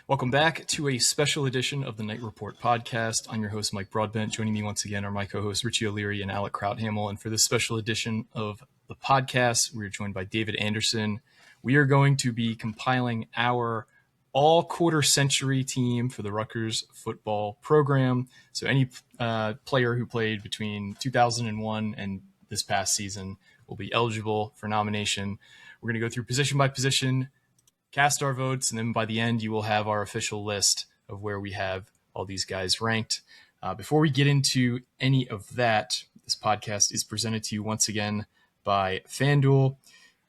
Welcome back to a special edition of the Night Report podcast. I'm your host, Mike Broadbent. Joining me once again are my co-hosts, Richie O'Leary and Alec Krauthamel. And for this special edition of the podcast, we're joined by David Anderson. We are going to be compiling our all-quarter century team for the Rutgers football program. So any player who played between 2001 and this past season will be eligible for nomination. We're going to go through position by position, cast our votes, and then by the end, you will have our official list of where we have all these guys ranked. Before we get into any of that, this podcast is presented to you once again by FanDuel.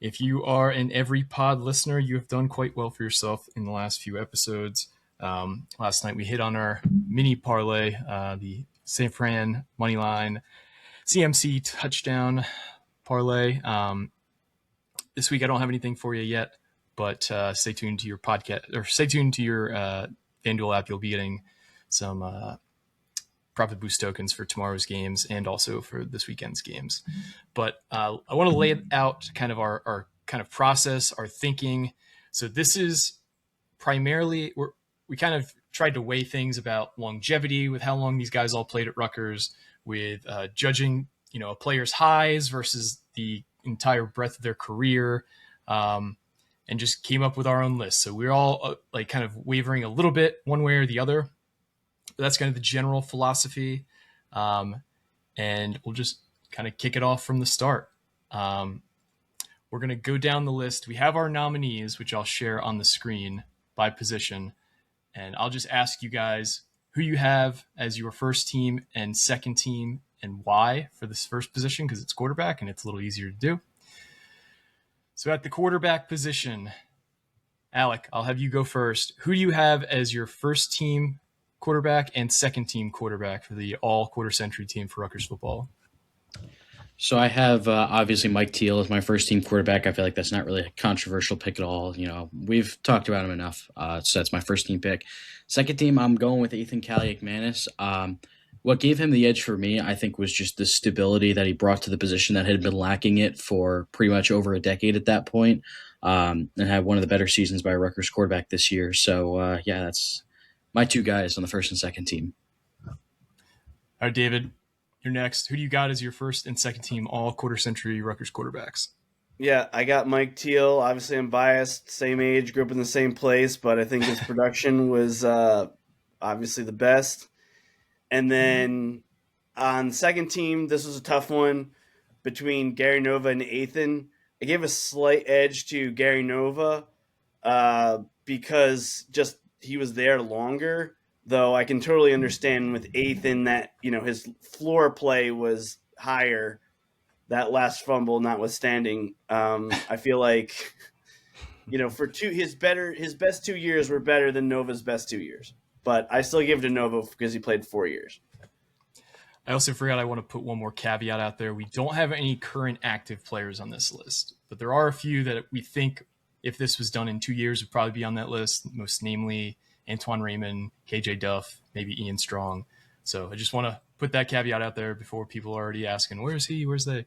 If you are an Every Pod listener, you have done quite well for yourself in the last few episodes. Last night, we hit on our mini parlay, the San Fran Moneyline CMC touchdown parlay. This week, I don't have anything for you yet. But stay tuned to your podcast, or stay tuned to your FanDuel app. You'll be getting some profit boost tokens for tomorrow's games and also for this weekend's games. But I want to lay out kind of our kind of process, our thinking. So this is primarily, we kind of tried to weigh things about longevity with how long these guys all played at Rutgers, with judging, a player's highs versus the entire breadth of their career. And just came up with our own list. So we're all kind of wavering a little bit one way or the other. But that's kind of the general philosophy. And we'll just kind of kick it off from the start. We're going to go down the list. We have our nominees, which I'll share on the screen by position. And I'll just ask you guys who you have as your first team and second team and why for this first position, because it's quarterback and it's a little easier to do. So at the quarterback position, Alec, I'll have you go first. Who do you have as your first team quarterback and second team quarterback for the all-quarter century team for Rutgers football? So I have obviously Mike Teal as my first team quarterback. I feel like that's not really a controversial pick at all. We've talked about him enough. So that's my first team pick. Second team, I'm going with Ethan Kaliak-Manis. What gave him the edge for me, I think, was just the stability that he brought to the position that had been lacking it for pretty much over a decade at that point, and had one of the better seasons by a Rutgers quarterback this year. So, that's my two guys on the first and second team. All right, David, you're next. Who do you got as your first and second team all-quarter century Rutgers quarterbacks? Yeah, I got Mike Teal. Obviously, I'm biased. Same age, grew up in the same place, but I think his production was obviously the best. And then on second team, this was a tough one between Gary Nova and Ethan. I gave a slight edge to Gary Nova because just he was there longer, though I can totally understand with Ethan that, his floor play was higher, that last fumble notwithstanding. I feel like, for his best 2 years were better than Nova's best 2 years. But I still give it to Nova because he played 4 years. I also forgot I want to put one more caveat out there. We don't have any current active players on this list, but there are a few that we think if this was done in 2 years would probably be on that list, most namely Antoine Raymond, KJ Duff, maybe Ian Strong. So I just want to put that caveat out there before people are already asking, where's he, where's they?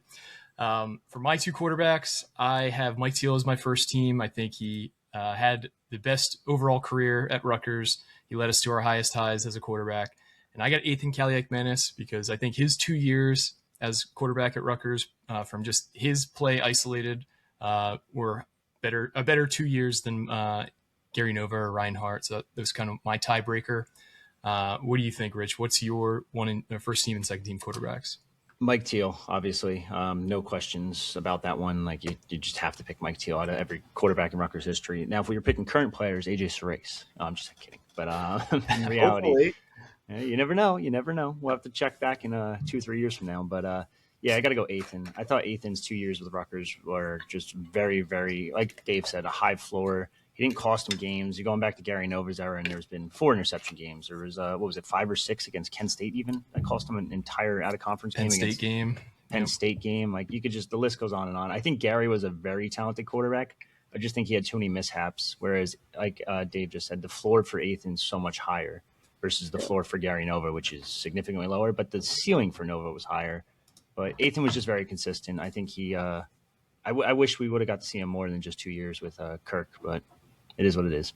For my two quarterbacks, I have Mike Teal as my first team. I think he had the best overall career at Rutgers. He led us to our highest highs as a quarterback. And I got Ethan Kaliak-Manis because I think his 2 years as quarterback at Rutgers, from just his play isolated, were a better 2 years than Gary Nova or Reinhardt. So that was kind of my tiebreaker. What do you think, Rich? What's your first team and second team quarterbacks? Mike Teal, obviously. No questions about that one. Like you just have to pick Mike Teal out of every quarterback in Rutgers history. Now, if we were picking current players, AJ Serace. I'm just kidding. But in reality, you never know. You never know. We'll have to check back in 2 or 3 years from now. But I got to go Ethan. I thought Ethan's 2 years with Rutgers were just very, very, like Dave said, a high floor. He didn't cost him games. You're going back to Gary Nova's era, and there's been 4 interception games. There was, 5 or 6 against Kent State even? That cost him an entire out-of-conference game. Penn State game. Like, you could just – the list goes on and on. I think Gary was a very talented quarterback. I just think he had too many mishaps, whereas, like Dave just said, the floor for Ethan's so much higher versus the floor for Gary Nova, which is significantly lower. But the ceiling for Nova was higher. But Ethan was just very consistent. I think he I wish we would have got to see him more than just 2 years with Kirk, but – it is what it is.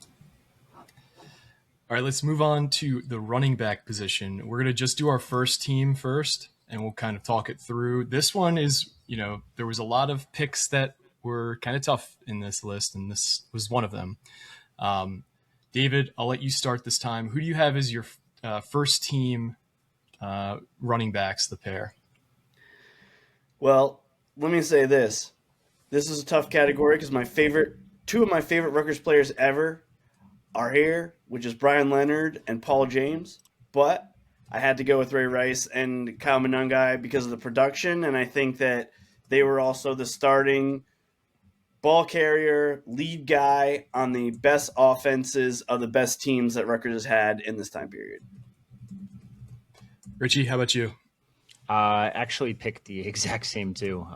All right, let's move on to the running back position. We're going to just do our first team first, and we'll kind of talk it through. This one is, there was a lot of picks that were kind of tough in this list, and this was one of them. David, I'll let you start this time. Who do you have as your first team running backs, the pair? Well, let me say this. This is a tough category because two of my favorite Rutgers players ever are here, which is Brian Leonard and Paul James. But I had to go with Ray Rice and Kyle Monangai because of the production, and I think that they were also the starting ball carrier, lead guy on the best offenses of the best teams that Rutgers has had in this time period. Richie, how about you? Actually picked the exact same too.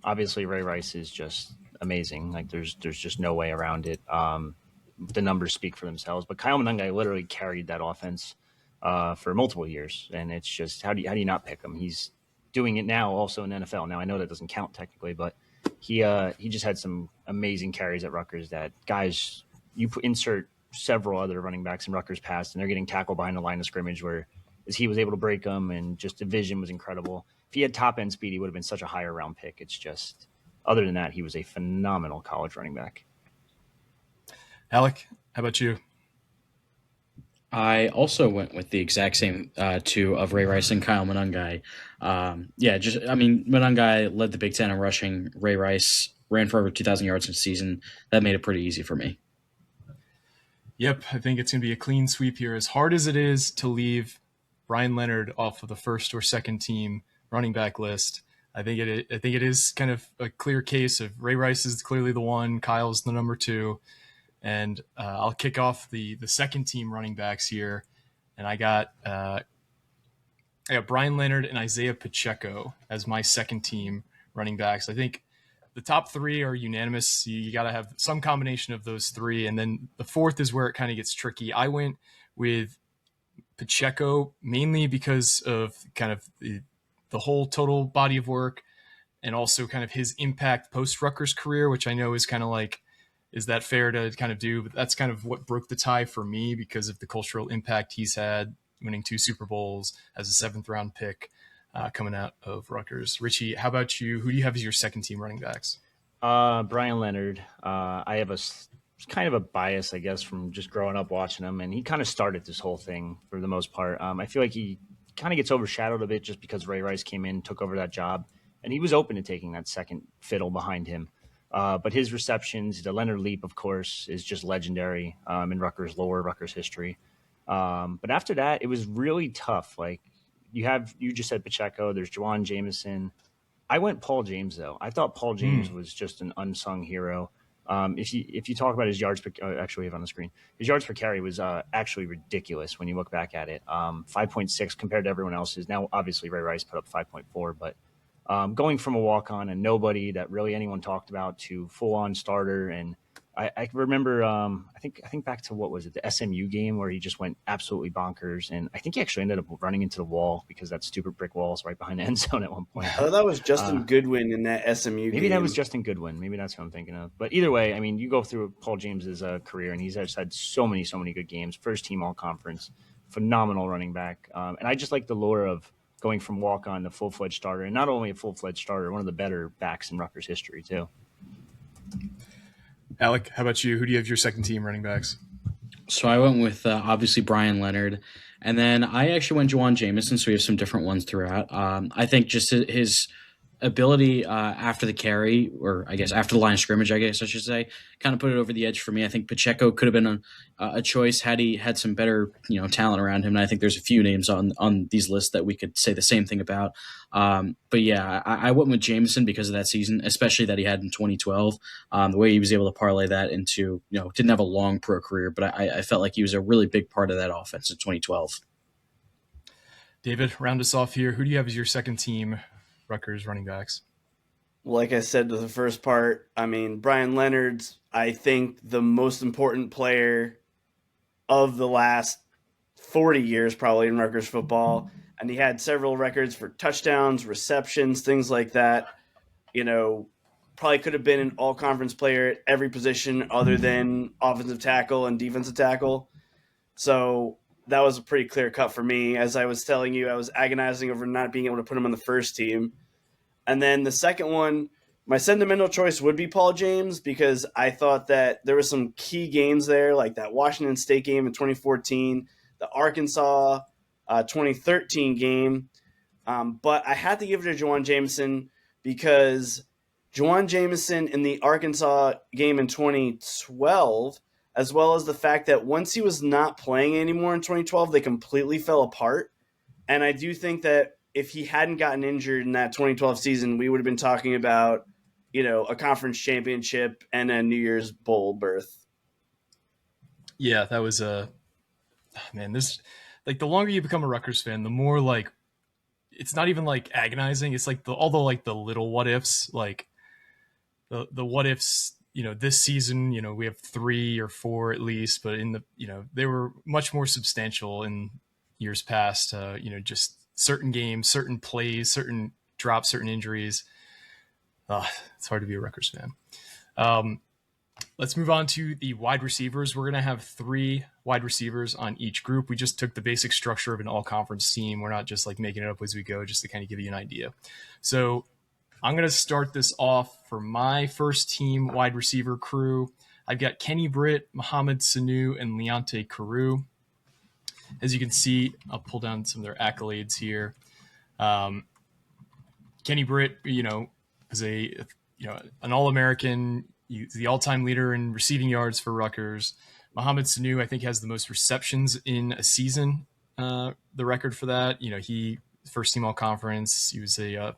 Obviously, Ray Rice is just amazing. Like there's just no way around it. The numbers speak for themselves. But Kyle Monangai literally carried that offense for multiple years, and it's just how do you not pick him? He's doing it now, also in NFL. Now I know that doesn't count technically, but he just had some amazing carries at Rutgers. That guys, insert several other running backs in Rutgers past, and they're getting tackled behind the line of scrimmage where he was able to break them, and just the vision was incredible. If he had top end speed, he would have been such a higher round pick. It's just, other than that, he was a phenomenal college running back. Alec, how about you? I also went with the exact same two of Ray Rice and Kyle Monangai. Monangai led the Big Ten in rushing. Ray Rice ran for over 2,000 yards in a season. That made it pretty easy for me. Yep, I think it's going to be a clean sweep here. As hard as it is to leave Brian Leonard off of the first or second team running back list, I think it is kind of a clear case of Ray Rice is clearly the one, Kyle's the number two. And I'll kick off the second team running backs here, and I got Brian Leonard and Isaiah Pacheco as my second team running backs. I think the top three are unanimous. You got to have some combination of those three, and then the fourth is where it kind of gets tricky. I went with Pacheco mainly because of kind of the whole total body of work, and also kind of his impact post Rutgers career, which I know is kind of like, is that fair to kind of do? But that's kind of what broke the tie for me because of the cultural impact he's had, winning 2 Super Bowls as a 7th round pick coming out of Rutgers. Richie, how about you? Who do you have as your second team running backs? Brian Leonard. I have kind of a bias, I guess, from just growing up watching him, and he kind of started this whole thing for the most part. I feel like he kind of gets overshadowed a bit just because Ray Rice came in, took over that job, and he was open to taking that second fiddle behind him. But his receptions, the Leonard leap, of course, is just legendary in Rutgers lore, Rutgers history. But after that, it was really tough. Like you just said Pacheco. There's Juwan Jameson. I went Paul James though. I thought Paul James was just an unsung hero. If you talk about his yards per, actually we have on the screen, his yards per carry was actually ridiculous when you look back at it. 5.6 compared to everyone else's. Now, obviously, Ray Rice put up 5.4, but going from a walk-on and nobody that really anyone talked about to full-on starter. And I remember, I think back to, what was it, the SMU game where he just went absolutely bonkers. And I think he actually ended up running into the wall because that stupid brick wall is right behind the end zone at one point. I thought that was Justin Goodwin in that SMU game. Maybe that was Justin Goodwin. Maybe that's what I'm thinking of. But either way, I mean, you go through Paul James's career, and he's just had so many good games. First team all-conference, phenomenal running back. And I just like the lure of going from walk-on to full-fledged starter, and not only a full-fledged starter, one of the better backs in Rutgers history, too. Alec, how about you? Who do you have your second team running backs? So I went with, obviously, Brian Leonard, and then I actually went Juwan Jameson, so we have some different ones throughout. I think just his ability after the carry, or I guess after the line of scrimmage, I guess I should say, kind of put it over the edge for me. I think Pacheco could have been a choice had he had some better talent around him. And I think there's a few names on these lists that we could say the same thing about. But yeah, I went with Jameson because of that season, especially that he had in 2012. The way he was able to parlay that into, didn't have a long pro career, but I felt like he was a really big part of that offense in 2012. David, round us off here. Who do you have as your second team Rutgers running backs? Like I said to the first part, I mean, Brian Leonard's, I think, the most important player of the last 40 years probably in Rutgers football. And he had several records for touchdowns, receptions, things like that. Probably could have been an all-conference player at every position other than offensive tackle and defensive tackle. So that was a pretty clear cut for me. As I was telling you, I was agonizing over not being able to put him on the first team. And then the second one, my sentimental choice would be Paul James, because I thought that there were some key games there, like that Washington State game in 2014, the Arkansas 2013 game. But I had to give it to Juwan Jameson, because Juwan Jameson in the Arkansas game in 2012, as well as the fact that once he was not playing anymore in 2012, they completely fell apart. And I do think that if he hadn't gotten injured in that 2012 season, we would have been talking about, a conference championship and a New Year's Bowl berth. Yeah, that was man, this, like, the longer you become a Rutgers fan, the more, like, it's not even like agonizing. It's like all the little what ifs, like the what ifs, this season, we have 3 or 4 at least, but in the, they were much more substantial in years past, just certain games, certain plays, certain drops, certain injuries. It's hard to be a Rutgers fan. Let's move on to the wide receivers. We're going to have 3 wide receivers on each group. We just took the basic structure of an all-conference team. We're not just like making it up as we go, just to kind of give you an idea. So I'm going to start this off for my first team wide receiver crew. I've got Kenny Britt, Mohamed Sanu, and Leonte Carew. As you can see, I'll pull down some of their accolades here. Kenny Britt, is an All-American. He's the all-time leader in receiving yards for Rutgers. Mohamed Sanu, I think, has the most receptions in a season, the record for that. He first team all-conference. He was an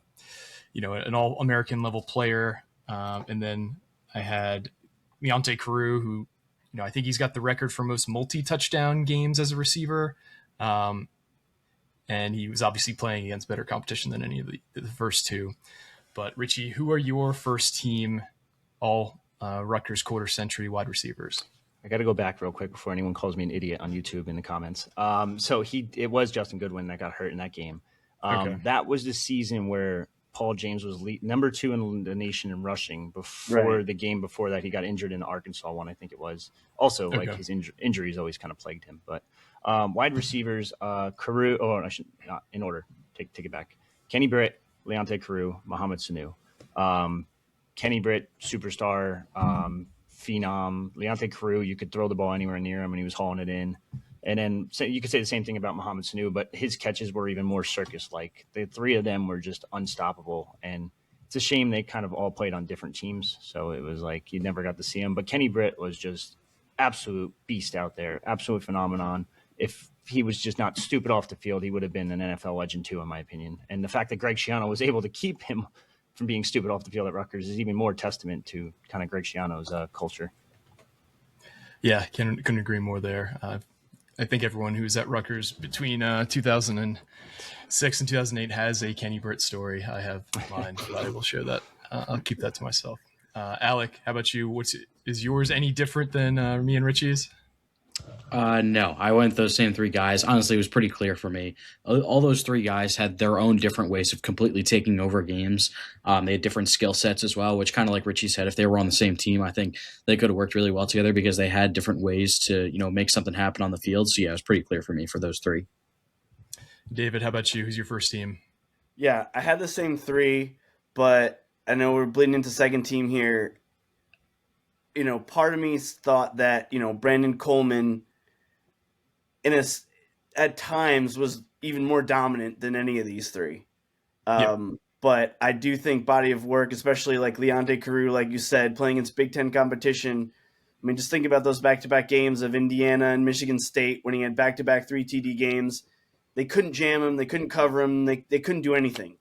All-American level player. And then I had Leonte Carew, who, I think he's got the record for most multi-touchdown games as a receiver. And he was obviously playing against better competition than any of the first 2. But Richie, who are your first team all Rutgers quarter century wide receivers? I got to go back real quick before anyone calls me an idiot on YouTube in the comments. So it was Justin Goodwin that got hurt in that game. Okay. That was the season where Paul James was number 2 in the nation in rushing before the game before that. He got injured in the Arkansas one, I think it was. Also, like his injuries always kind of plagued him. But wide receivers, Carew. Oh, I should not in order. Take it back. Kenny Britt, Leonte Carew, Mohamed Sanu. Kenny Britt, superstar, phenom. Leonte Carew, you could throw the ball anywhere near him, and he was hauling it in. And then you could say the same thing about Mohamed Sanu, but his catches were even more circus-like. The 3 of them were just unstoppable, and it's a shame they kind of all played on different teams, so it was like you never got to see him. But Kenny Britt was just absolute beast out there, absolute phenomenon. If he was just not stupid off the field, he would have been an NFL legend too, in my opinion. And the fact that Greg Schiano was able to keep him from being stupid off the field at Rutgers is even more testament to kind of Greg Schiano's culture. Yeah, couldn't agree more there. I think everyone who's at Rutgers between 2006 and 2008 has a Kenny Britt story. I have mine, but I will share that. I'll keep that to myself. Alec, how about you? Is yours any different than me and Richie's? No, I went with those same 3 guys. Honestly, it was pretty clear for me. All those 3 guys had their own different ways of completely taking over games. They had different skill sets as well, which kind of like Richie said, if they were on the same team, I think they could have worked really well together because they had different ways to, make something happen on the field. So yeah, it was pretty clear for me for those 3. David, how about you? Who's your first team? Yeah, I had the same 3, but I know we're bleeding into second team here. Part of me thought that, Brandon Coleman at times was even more dominant than any of these 3. But I do think body of work, especially like Leonte Carew, like you said, playing against Big Ten competition. I mean, just think about those back-to-back games of Indiana and Michigan State when he had back-to-back 3 TD games. They couldn't jam him. They couldn't cover him. They couldn't do anything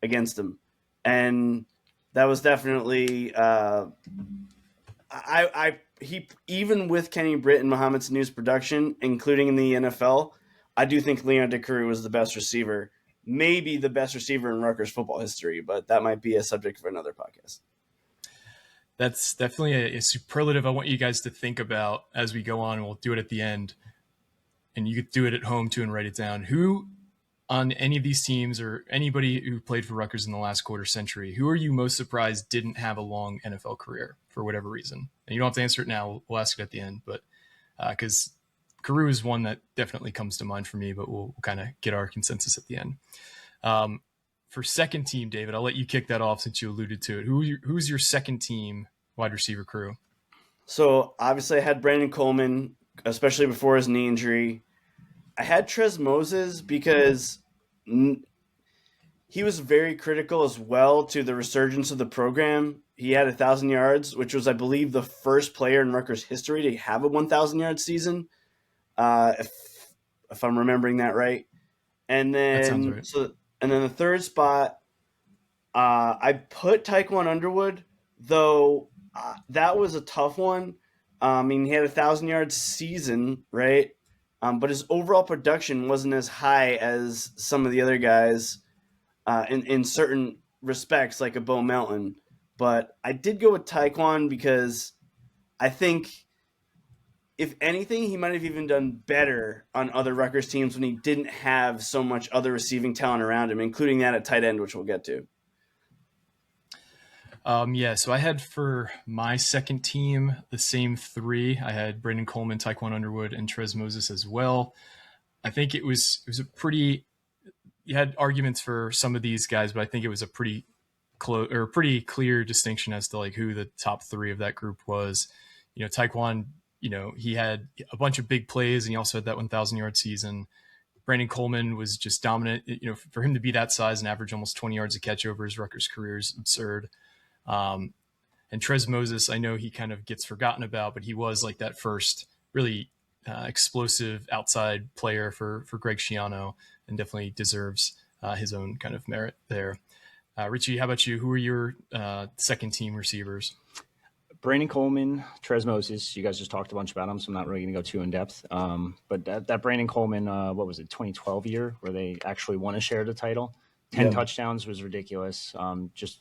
against him. And that was definitely he even with Kenny Britt and Mohamed Sanu's production, including in the NFL, I do think Leonte Carew was the best receiver, maybe the best receiver in Rutgers football history, but that might be a subject for another podcast. That's definitely a superlative I want you guys to think about as we go on, and we'll do it at the end. And you could do it at home too and write it down. Who on any of these teams or anybody who played for Rutgers in the last quarter century, who are you most surprised didn't have a long NFL career for whatever reason? And you don't have to answer it now. We'll ask it at the end, but because Carew is one that definitely comes to mind for me, but we'll kind of get our consensus at the end. For second team, David, I'll let you kick that off since you alluded to it. Who's your second team wide receiver crew? So obviously I had Brandon Coleman, especially before his knee injury. I had Trez Moses because he was very critical as well to the resurgence of the program. He had 1,000 yards, which was, I believe, the first player in Rutgers history to have a 1,000-yard season, if I'm remembering that right. And then, that sounds right. And then the third spot, I put Taekwon Underwood, though that was a tough one. I mean, he had 1,000-yard season, right? But his overall production wasn't as high as some of the other guys in certain respects, like a Bo Melton. But I did go with Taekwon because I think, if anything, he might have even done better on other Rutgers teams when he didn't have so much other receiving talent around him, including that at tight end, which we'll get to. So I had for my second team the same three. I had Brandon Coleman, Taekwon Underwood, and Trez Moses as well. I think it was a pretty. You had arguments for some of these guys, but I think it was a pretty clear distinction as to like who the top three of that group was. Taekwon, he had a bunch of big plays, and he also had that 1,000-yard season. Brandon Coleman was just dominant. For him to be that size and average almost 20 yards a catch over his Rutgers career is absurd. And Trez Moses, I know he kind of gets forgotten about, but he was like that first really explosive outside player for Greg Schiano, and definitely deserves his own kind of merit there. Richie, how about you? Who are your second team receivers? Brandon Coleman, Trez Moses. You guys just talked a bunch about him, so I'm not really going to go too in depth. But that Brandon Coleman, what was it, 2012 year, where they actually won a share of the title? 10 touchdowns was ridiculous.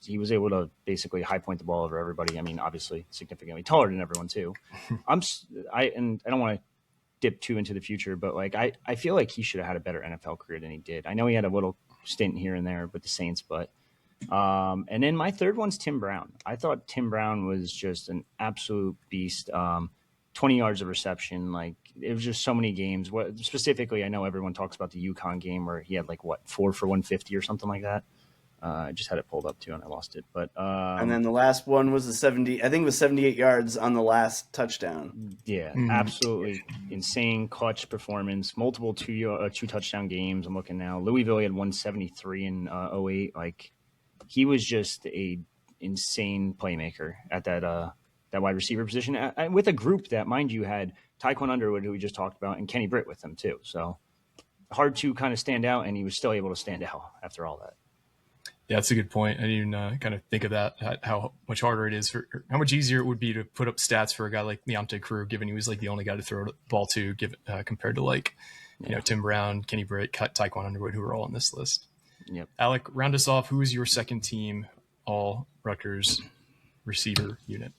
He was able to basically high point the ball over everybody. I mean, obviously significantly taller than everyone too. I don't want to dip too into the future, but like I feel like he should have had a better NFL career than he did. I know he had a little stint here and there with the Saints, but and then my third one's Tim Brown. I thought Tim Brown was just an absolute beast. 20 yards of reception. Like, it was just so many games. Specifically, I know everyone talks about the UConn game where he had 4 for 150 or something like that. I just had it pulled up too and I lost it. But and then the last one was the 70. I think it was 78 yards on the last touchdown. Yeah, absolutely insane clutch performance. Multiple two touchdown games. I'm looking now. Louisville had 173 in 08. Like, he was just a insane playmaker at that wide receiver position, with a group that, mind you, had Taekwon Underwood, who we just talked about, and Kenny Britt with him too. So hard to kind of stand out, and he was still able to stand out after all that. Yeah, that's a good point. I didn't even kind of think of that, how much harder it is, how much easier it would be to put up stats for a guy like Leonte Carew, given he was the only guy to throw the ball to, compared to Tim Brown, Kenny Britt, Taekwon Underwood, who are all on this list. Yep. Alec, round us off. Who is your second team All-Rutgers receiver unit?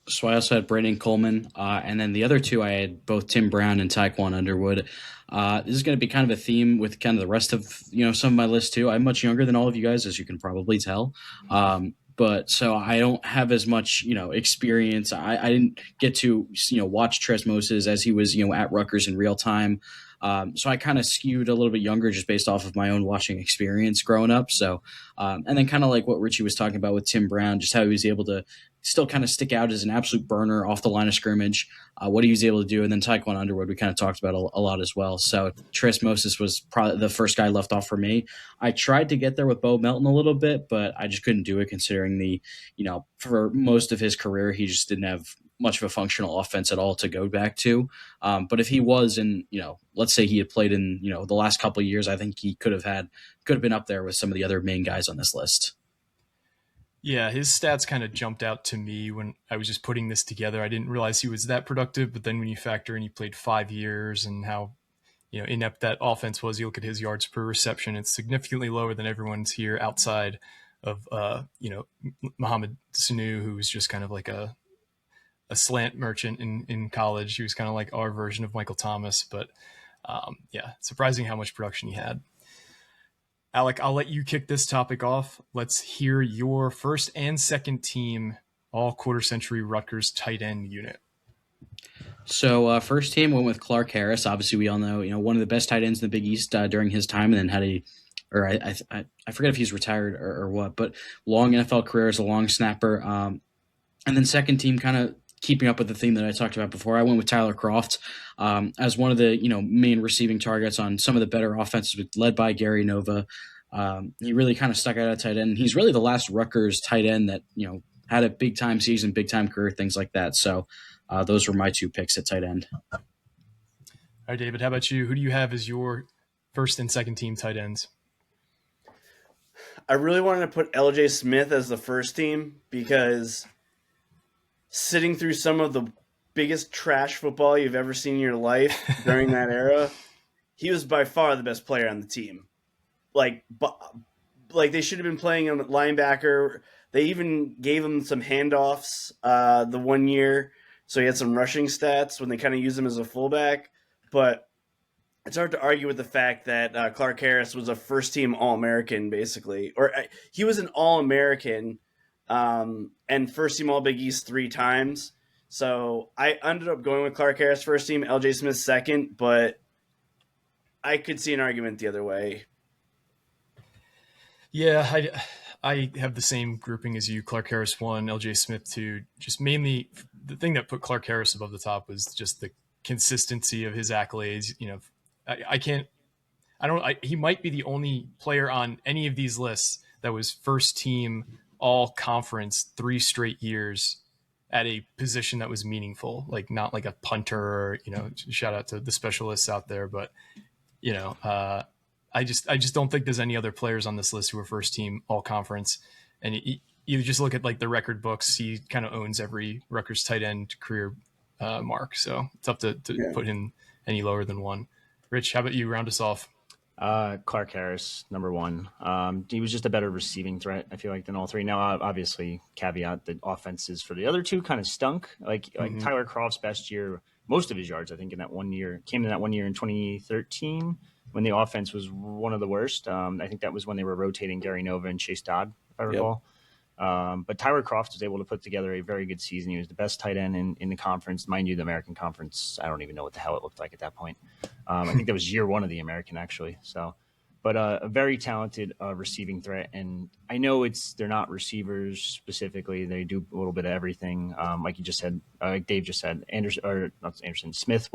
So I also had Brandon Coleman, and then the other two I had both Tim Brown and Taekwon Underwood. This is going to be kind of a theme with kind of the rest of some of my list too. I'm much younger than all of you guys, as you can probably tell. But so I don't have as much experience. I didn't get to watch Trez Moses as he was at Rutgers in real time. So I kind of skewed a little bit younger just based off of my own watching experience growing up. So, and then kind of like what Richie was talking about with Tim Brown, just how he was able to still kind of stick out as an absolute burner off the line of scrimmage, what he was able to do. And then Taekwon Underwood, we kind of talked about a lot as well. So Trez Moses was probably the first guy left off for me. I tried to get there with Bo Melton a little bit, but I just couldn't do it considering for most of his career, he just didn't have much of a functional offense at all to go back to. But if he was let's say he had played in, the last couple of years, I think he could have been up there with some of the other main guys on this list. Yeah, his stats kind of jumped out to me when I was just putting this together. I didn't realize he was that productive, but then when you factor in he played 5 years and how inept that offense was, you look at his yards per reception, it's significantly lower than everyone's here outside of Mohamed Sanu, who was just kind of like a slant merchant in college. He was kind of like our version of Michael Thomas, but surprising how much production he had. Alec, I'll let you kick this topic off. Let's hear your first and second team all quarter century Rutgers tight end unit. So first team went with Clark Harris. Obviously, we all know, one of the best tight ends in the Big East during his time, and then had I forget if he's retired or what, but long NFL career as a long snapper. And then second team, kind of keeping up with the theme that I talked about before, I went with Tyler Croft as one of the main receiving targets on some of the better offenses, led by Gary Nova. He really kind of stuck out at tight end. He's really the last Rutgers tight end that had a big time season, big time career, things like that. So those were my two picks at tight end. All right, David, how about you? Who do you have as your first and second team tight ends? I really wanted to put LJ Smith as the first team because sitting through some of the biggest trash football you've ever seen in your life during that era, he was by far the best player on the team. Like they should have been playing him at linebacker. They even gave him some handoffs the 1 year, so he had some rushing stats when they kind of used him as a fullback. But it's hard to argue with the fact that Clark Harris was a first-team All-American, basically. Or he was an All-American and first-team All-Big East 3 times. So I ended up going with Clark Harris first team, LJ Smith second, but I could see an argument the other way. Yeah, I have the same grouping as you. Clark Harris 1, LJ Smith 2. Just mainly the thing that put Clark Harris above the top was just the consistency of his accolades. He might be the only player on any of these lists that was first team all conference 3 straight years at a position that was meaningful, like not like a punter or, shout out to the specialists out there. But, I just don't think there's any other players on this list who are first team all conference. And you just look at like the record books, he kind of owns every Rutgers tight end career mark. So tough to put him any lower than 1. Rich, how about you round us off? Clark Harris, number 1. He was just a better receiving threat, I feel like, than all 3. Now, obviously, caveat that offenses for the other 2 kind of stunk. Like Tyler Croft's best year, most of his yards, I think, in that 1 year came in that 1 year in 2013 when the offense was one of the worst. I think that was when they were rotating Gary Nova and Chase Dodd, if I recall. But Tyler Croft was able to put together a very good season. He was the best tight end in the conference. Mind you, the American Conference, I don't even know what the hell it looked like at that point. I think that was year 1 of the American, actually. But a very talented receiving threat. And I know they're not receivers specifically. They do a little bit of everything. Like you just said, like Dave just said, Smith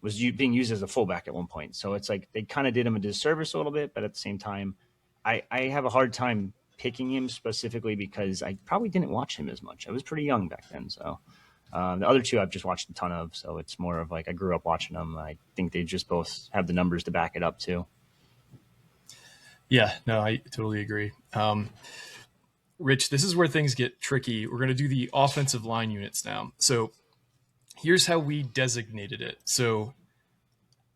was being used as a fullback at one point. So it's like they kind of did him a disservice a little bit. But at the same time, I have a hard time picking him specifically because I probably didn't watch him as much. I was pretty young back then. So the other 2 I've just watched a ton of. So it's more of like I grew up watching them. I think they just both have the numbers to back it up too. Yeah, no, I totally agree. Rich, this is where things get tricky. We're going to do the offensive line units now. So here's how we designated it. So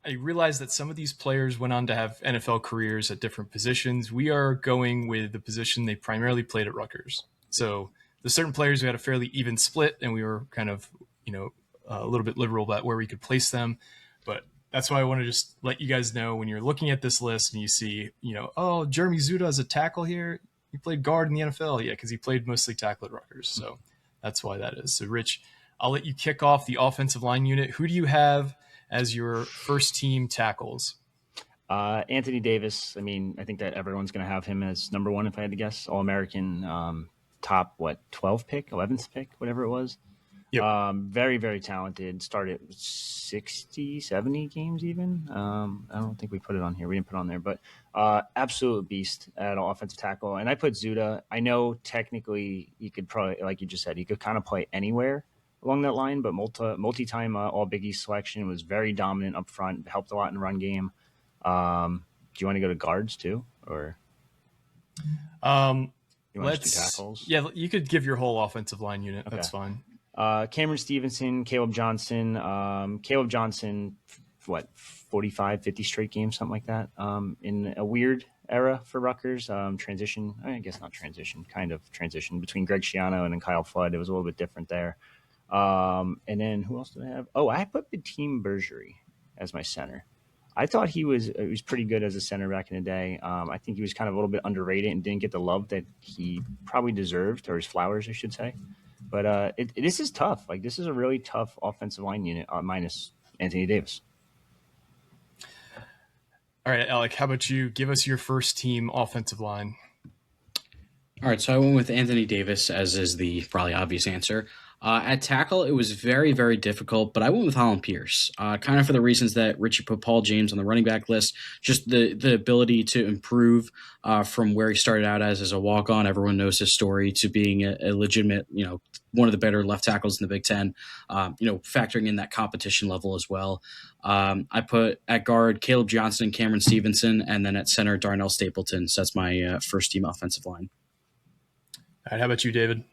I realized that some of these players went on to have NFL careers at different positions. We are going with the position they primarily played at Rutgers. So there's certain players who had a fairly even split, and we were kind of, a little bit liberal about where we could place them. But that's why I want to just let you guys know when you're looking at this list and you see, oh, Jeremy Zuda as a tackle here. He played guard in the NFL. Yeah, because he played mostly tackle at Rutgers. So that's why that is. So, Rich, I'll let you kick off the offensive line unit. Who do you have as your first team tackles? Anthony Davis. I mean, I think that everyone's going to have him as number 1, if I had to guess. All-American, top, 12th pick, 11th pick, whatever it was. Yep. Very, very talented. Started 60, 70 games even. I don't think we put it on here. We didn't put it on there. But absolute beast at offensive tackle. And I put Zuda. I know technically you could probably, like you just said, you could kind of play anywhere along that line, but multi-time all Big East selection, was very dominant up front, helped a lot in the run game. Do you want to go to guards too, or you want to do tackles? Yeah, you could give your whole offensive line unit. Okay. That's fine. Cameron Stevenson, Caleb Johnson, 45, 50 straight games, something like that. In a weird era for Rutgers, transition, I guess not transition, kind of transition between Greg Schiano and then Kyle Flood. It was a little bit different there. And then who else did I have? Oh, I put Beteem Bergery as my center. I thought he was pretty good as a center back in the day. I think he was kind of a little bit underrated and didn't get the love that he probably deserved, or his flowers, I should say. But this is tough. Like, this is a really tough offensive line unit minus Anthony Davis. All right, Alec, how about you give us your first team offensive line? All right, so I went with Anthony Davis, as is the probably obvious answer. At tackle, it was very, very difficult, but I went with Holland Pierce, kind of for the reasons that Richie put Paul James on the running back list. Just the ability to improve from where he started out as a walk-on. Everyone knows his story to being a legitimate, one of the better left tackles in the Big Ten. Factoring in that competition level as well. I put at guard Caleb Johnson and Cameron Stevenson, and then at center Darnell Stapleton. So that's my first team offensive line. All right, how about you, David?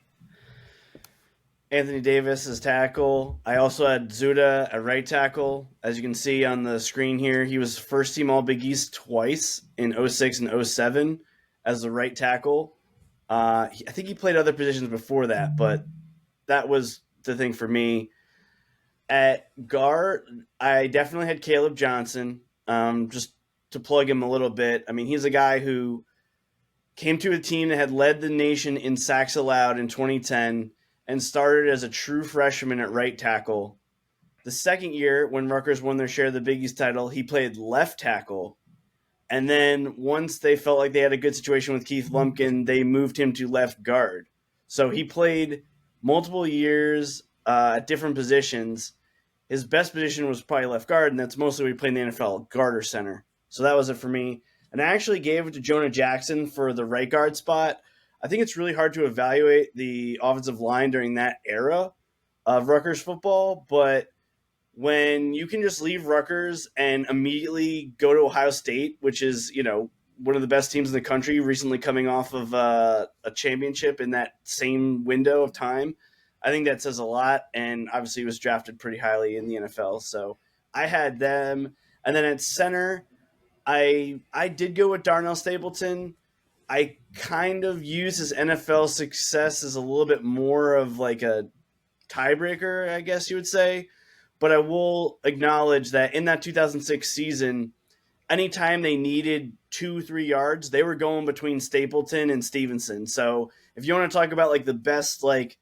Anthony Davis is tackle. I also had Zuda at right tackle. As you can see on the screen here, he was first team All Big East twice in 06 and 07 as the right tackle. I think he played other positions before that, but that was the thing for me. At guard, I definitely had Caleb Johnson, just to plug him a little bit. I mean, he's a guy who came to a team that had led the nation in sacks allowed in 2010 and started as a true freshman at right tackle. The second year, when Rutgers won their share of the Big East title, he played left tackle. And then once they felt like they had a good situation with Keith Lumpkin, they moved him to left guard. So he played multiple years at different positions. His best position was probably left guard, and that's mostly what he played in the NFL, guard or center. So that was it for me. And I actually gave it to Jonah Jackson for the right guard spot. I think it's really hard to evaluate the offensive line during that era of Rutgers football, but when you can just leave Rutgers and immediately go to Ohio State, which is, one of the best teams in the country, recently coming off of a championship in that same window of time, I think that says a lot. And obviously he was drafted pretty highly in the NFL. So I had them. And then at center, I did go with Darnell Stapleton. I kind of use his NFL success as a little bit more of like a tiebreaker, I guess you would say. But I will acknowledge that in that 2006 season, anytime they needed 2-3 yards, they were going between Stapleton and Stevenson. So if you want to talk about like the best like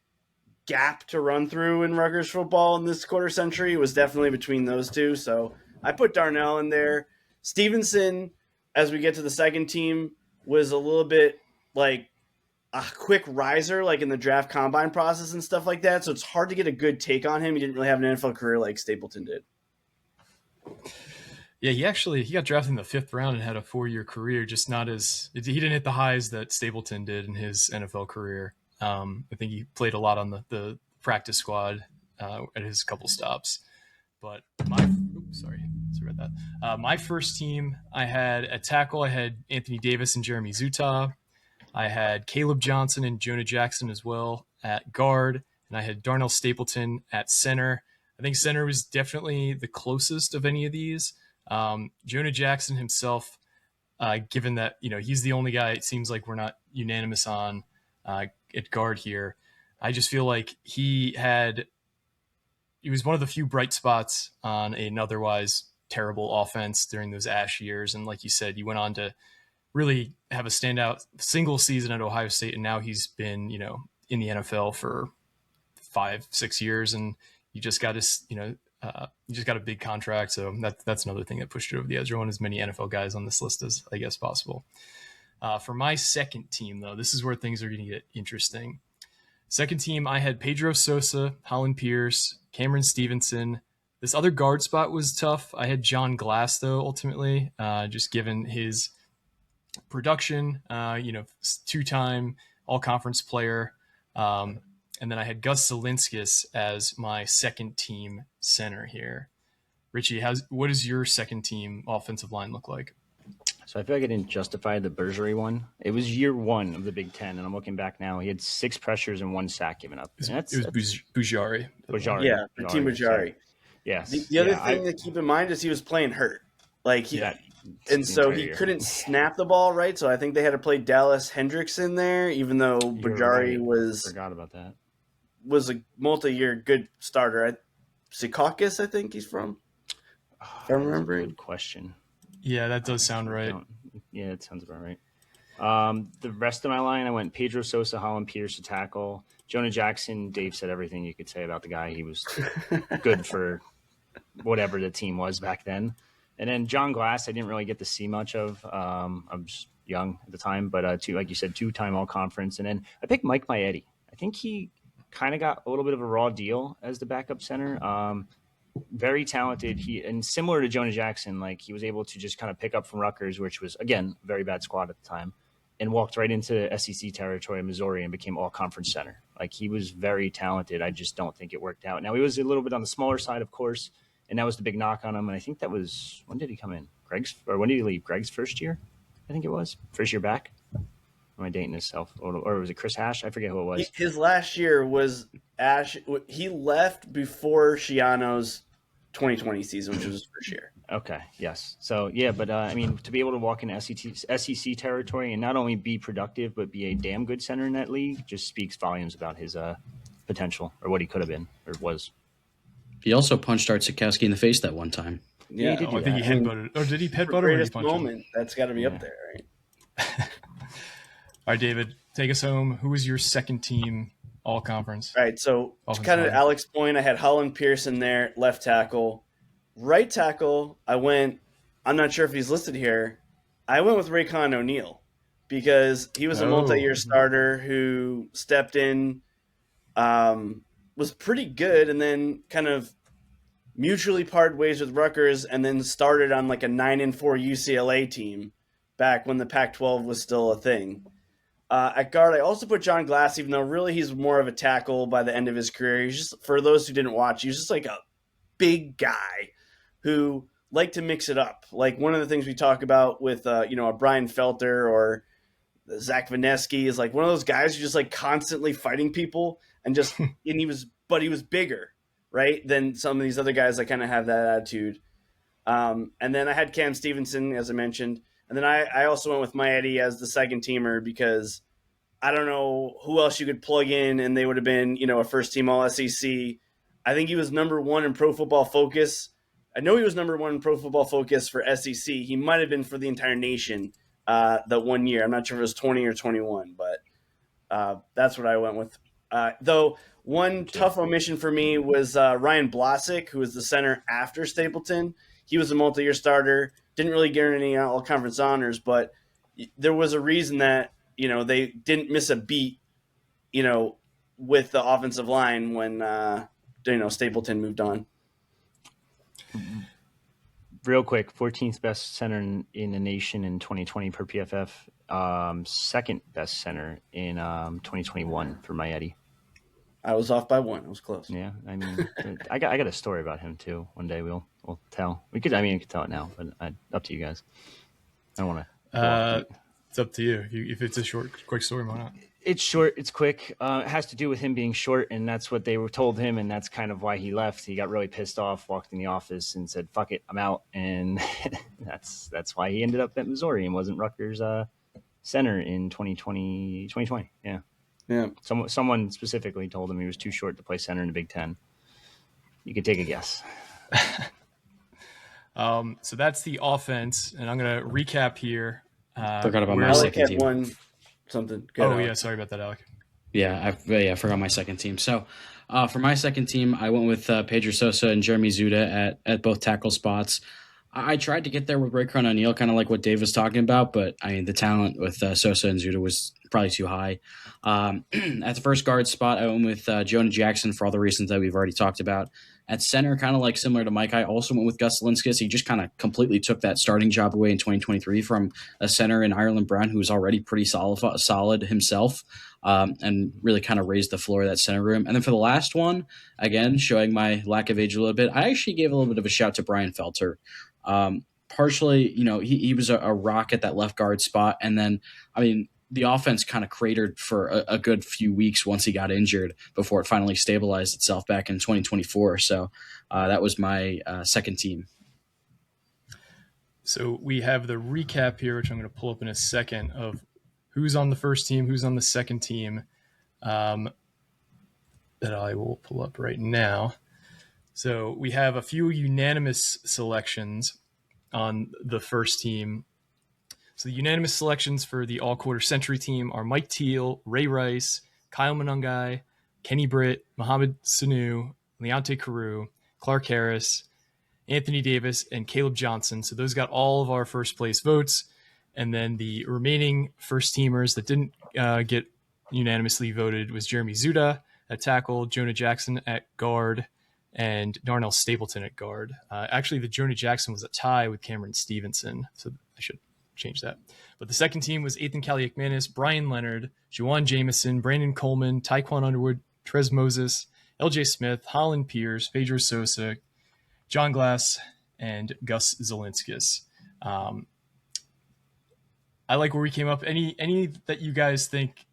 gap to run through in Rutgers football in this quarter century, it was definitely between those two. So I put Darnell in there. Stevenson, as we get to the second team, was a little bit like a quick riser, like in the draft combine process and stuff like that. So it's hard to get a good take on him. He didn't really have an NFL career like Stapleton did. Yeah, he got drafted in the 5th round and had a 4-year career, just not as – he didn't hit the highs that Stapleton did in his NFL career. I think he played a lot on the practice squad at his couple stops. But sorry about that. My first team, I had at tackle, I had Anthony Davis and Jeremy Zuta. I had Caleb Johnson and Jonah Jackson as well at guard, and I had Darnell Stapleton at center. I think center was definitely the closest of any of these. Jonah Jackson himself, given that he's the only guy it seems like we're not unanimous on at guard here, I just feel like he was one of the few bright spots on an otherwise terrible offense during those Ash years. And like you said, you went on to really have a standout single season at Ohio State. And now he's been, in the NFL for 5-6 years, and you just got a big contract. So that's another thing that pushed it over the edge. There weren't as many NFL guys on this list as I guess possible. For my second team, though, this is where things are going to get interesting. Second team, I had Pedro Sosa, Holland Pierce, Cameron Stevenson. This other guard spot was tough. I had John Glass, though, ultimately, just given his production, 2-time all-conference player. And then I had Gus Zielinskis as my second team center here. Richie, what does your second team offensive line look like? So I feel like I didn't justify the Bergery one. It was year 1 of the Big Ten, and I'm looking back now. He had 6 pressures and 1 sack given up. It was Bujari. Yeah, Team Bujari. Yes. The other thing to keep in mind is he was playing hurt. So he couldn't snap the ball right. So I think they had to play Dallas Hendrickson there, even though Bujari forgot about that. Was a multi-year good starter. Secaucus, I think he's from. If I'm remembering. Good question. Yeah, that does sound right. Yeah, it sounds about right. The rest of my line, I went Pedro Sosa, Holland Pierce to tackle. Jonah Jackson, Dave said everything you could say about the guy. He was good for whatever the team was back then. And then John Glass, I didn't really get to see much of. I was young at the time, but like you said, 2-time All-Conference. And then I picked Mike Maietti. I think he kind of got a little bit of a raw deal as the backup center. Very talented. And similar to Jonah Jackson, like he was able to just kind of pick up from Rutgers, which was, again, a very bad squad at the time, and walked right into SEC territory in Missouri and became all-conference center. Like he was very talented. I just don't think it worked out. Now he was a little bit on the smaller side, of course, and that was the big knock on him. And I think that was, when did he come in? When did he leave? Greg's first year? I think it was. First year back? Am I dating myself? Or was it Chris Hash? I forget who it was. His last year was Ash. He left before Shiano's 2020 season, which was his first year. Okay, yes. So, yeah, but I mean, to be able to walk into SEC territory and not only be productive, but be a damn good center in that league just speaks volumes about his potential, or what he could have been or was. He also punched Art Sikowski in the face that one time. Yeah, I think he headbutted. Or did he headbutt or did he punch moment, him? that's got to be up there, right? All right, David, take us home. Who was your second team all-conference? All right, so kind of Alec's point, I had Holland Pierce in there, left tackle. Right tackle, I'm not sure if he's listed here, I went with Raycon O'Neal because he was a multi-year starter who stepped in, was pretty good, and then kind of mutually parted ways with Rutgers, and then started on like a 9-4 UCLA team back when the Pac-12 was still a thing. At guard, I also put John Glass, even though really he's more of a tackle by the end of his career. He's just, for those who didn't watch, he was just like a big guy who liked to mix it up. Like one of the things we talk about with, a Brian Felter or Zach Vineski is like one of those guys who just like constantly fighting people and just, and he was bigger, right, than some of these other guys that kind of have that attitude. And then I had Cam Stevenson, as I mentioned. And then I also went with Maietti as the second teamer because I don't know who else you could plug in and they would have been, a first team all SEC. I think he was number one in Pro Football Focus. I know he was number one in Pro Football Focus for SEC. He might have been for the entire nation that 1 year. I'm not sure if it was 20 or 21, but that's what I went with. Though one tough omission for me was Ryan Blasick, who was the center after Stapleton. He was a multi-year starter. Didn't really get any all-conference honors, but there was a reason that, they didn't miss a beat, with the offensive line when, Stapleton moved on. Real quick, 14th best center in the nation in 2020 per PFF. Second best center in 2021 for Maietti. I was off by one. I was close. Yeah, I mean, I got a story about him too. One day we'll tell. We could tell it now, but up to you guys. I don't want to. It's up to you. If it's a short, quick story, why not? It's short. It's quick. It has to do with him being short, and that's what they were told him, and that's kind of why he left. He got really pissed off, walked in the office, and said, "Fuck it, I'm out." And that's why he ended up at Missouri and wasn't Rutgers center in 2020. Yeah. Yeah. Someone specifically told him he was too short to play center in the Big Ten. You could take a guess. So that's the offense, and I'm going to recap here. Forgot about my Alec second had team. one something. Go Oh, ahead. yeah. Sorry about that, Alec. Yeah, I forgot my second team. So for my second team, I went with Pedro Sosa and Jeremy Zuda at both tackle spots. I tried to get there with Raycon O'Neal, kind of like what Dave was talking about, but I mean the talent with Sosa and Zuda was probably too high. At the first guard spot, I went with Jonah Jackson for all the reasons that we've already talked about. At center, kind of like similar to Mike, I also went with Gus Linskus. He just kind of completely took that starting job away in 2023 from a center in Ireland Brown, who was already pretty solid himself, and really kind of raised the floor of that center room. And then for the last one, again, showing my lack of age a little bit, I actually gave a little bit of a shout to Brian Felter. Partially, he was a rock at that left guard spot. And then, the offense kind of cratered for a good few weeks once he got injured before it finally stabilized itself back in 2024. So that was my second team. So we have the recap here, which I'm going to pull up in a second, of who's on the first team, who's on the second team, that I will pull up right now. So we have a few unanimous selections on the first team. So the unanimous selections for the all-quarter century team are Mike Teal, Ray Rice, Kyle Monungai, Kenny Britt, Mohamed Sanu, Leonte Carew, Clark Harris, Anthony Davis, and Caleb Johnson. So those got all of our first place votes. And then the remaining first teamers that didn't get unanimously voted was Jeremy Zuda at tackle, Jonah Jackson at guard, and Darnell Stapleton at guard. Actually, the Jonah Jackson was a tie with Cameron Stevenson, so I should change that. But the second team was Ethan Kaliakmanis, Brian Leonard, Juwan Jameson, Brandon Coleman, Taekwon Underwood, Trez Moses, LJ Smith, Holland Pierce, Pedro Sosa, John Glass, and Gus Zelinskis. I like where we came up. Any that you guys think,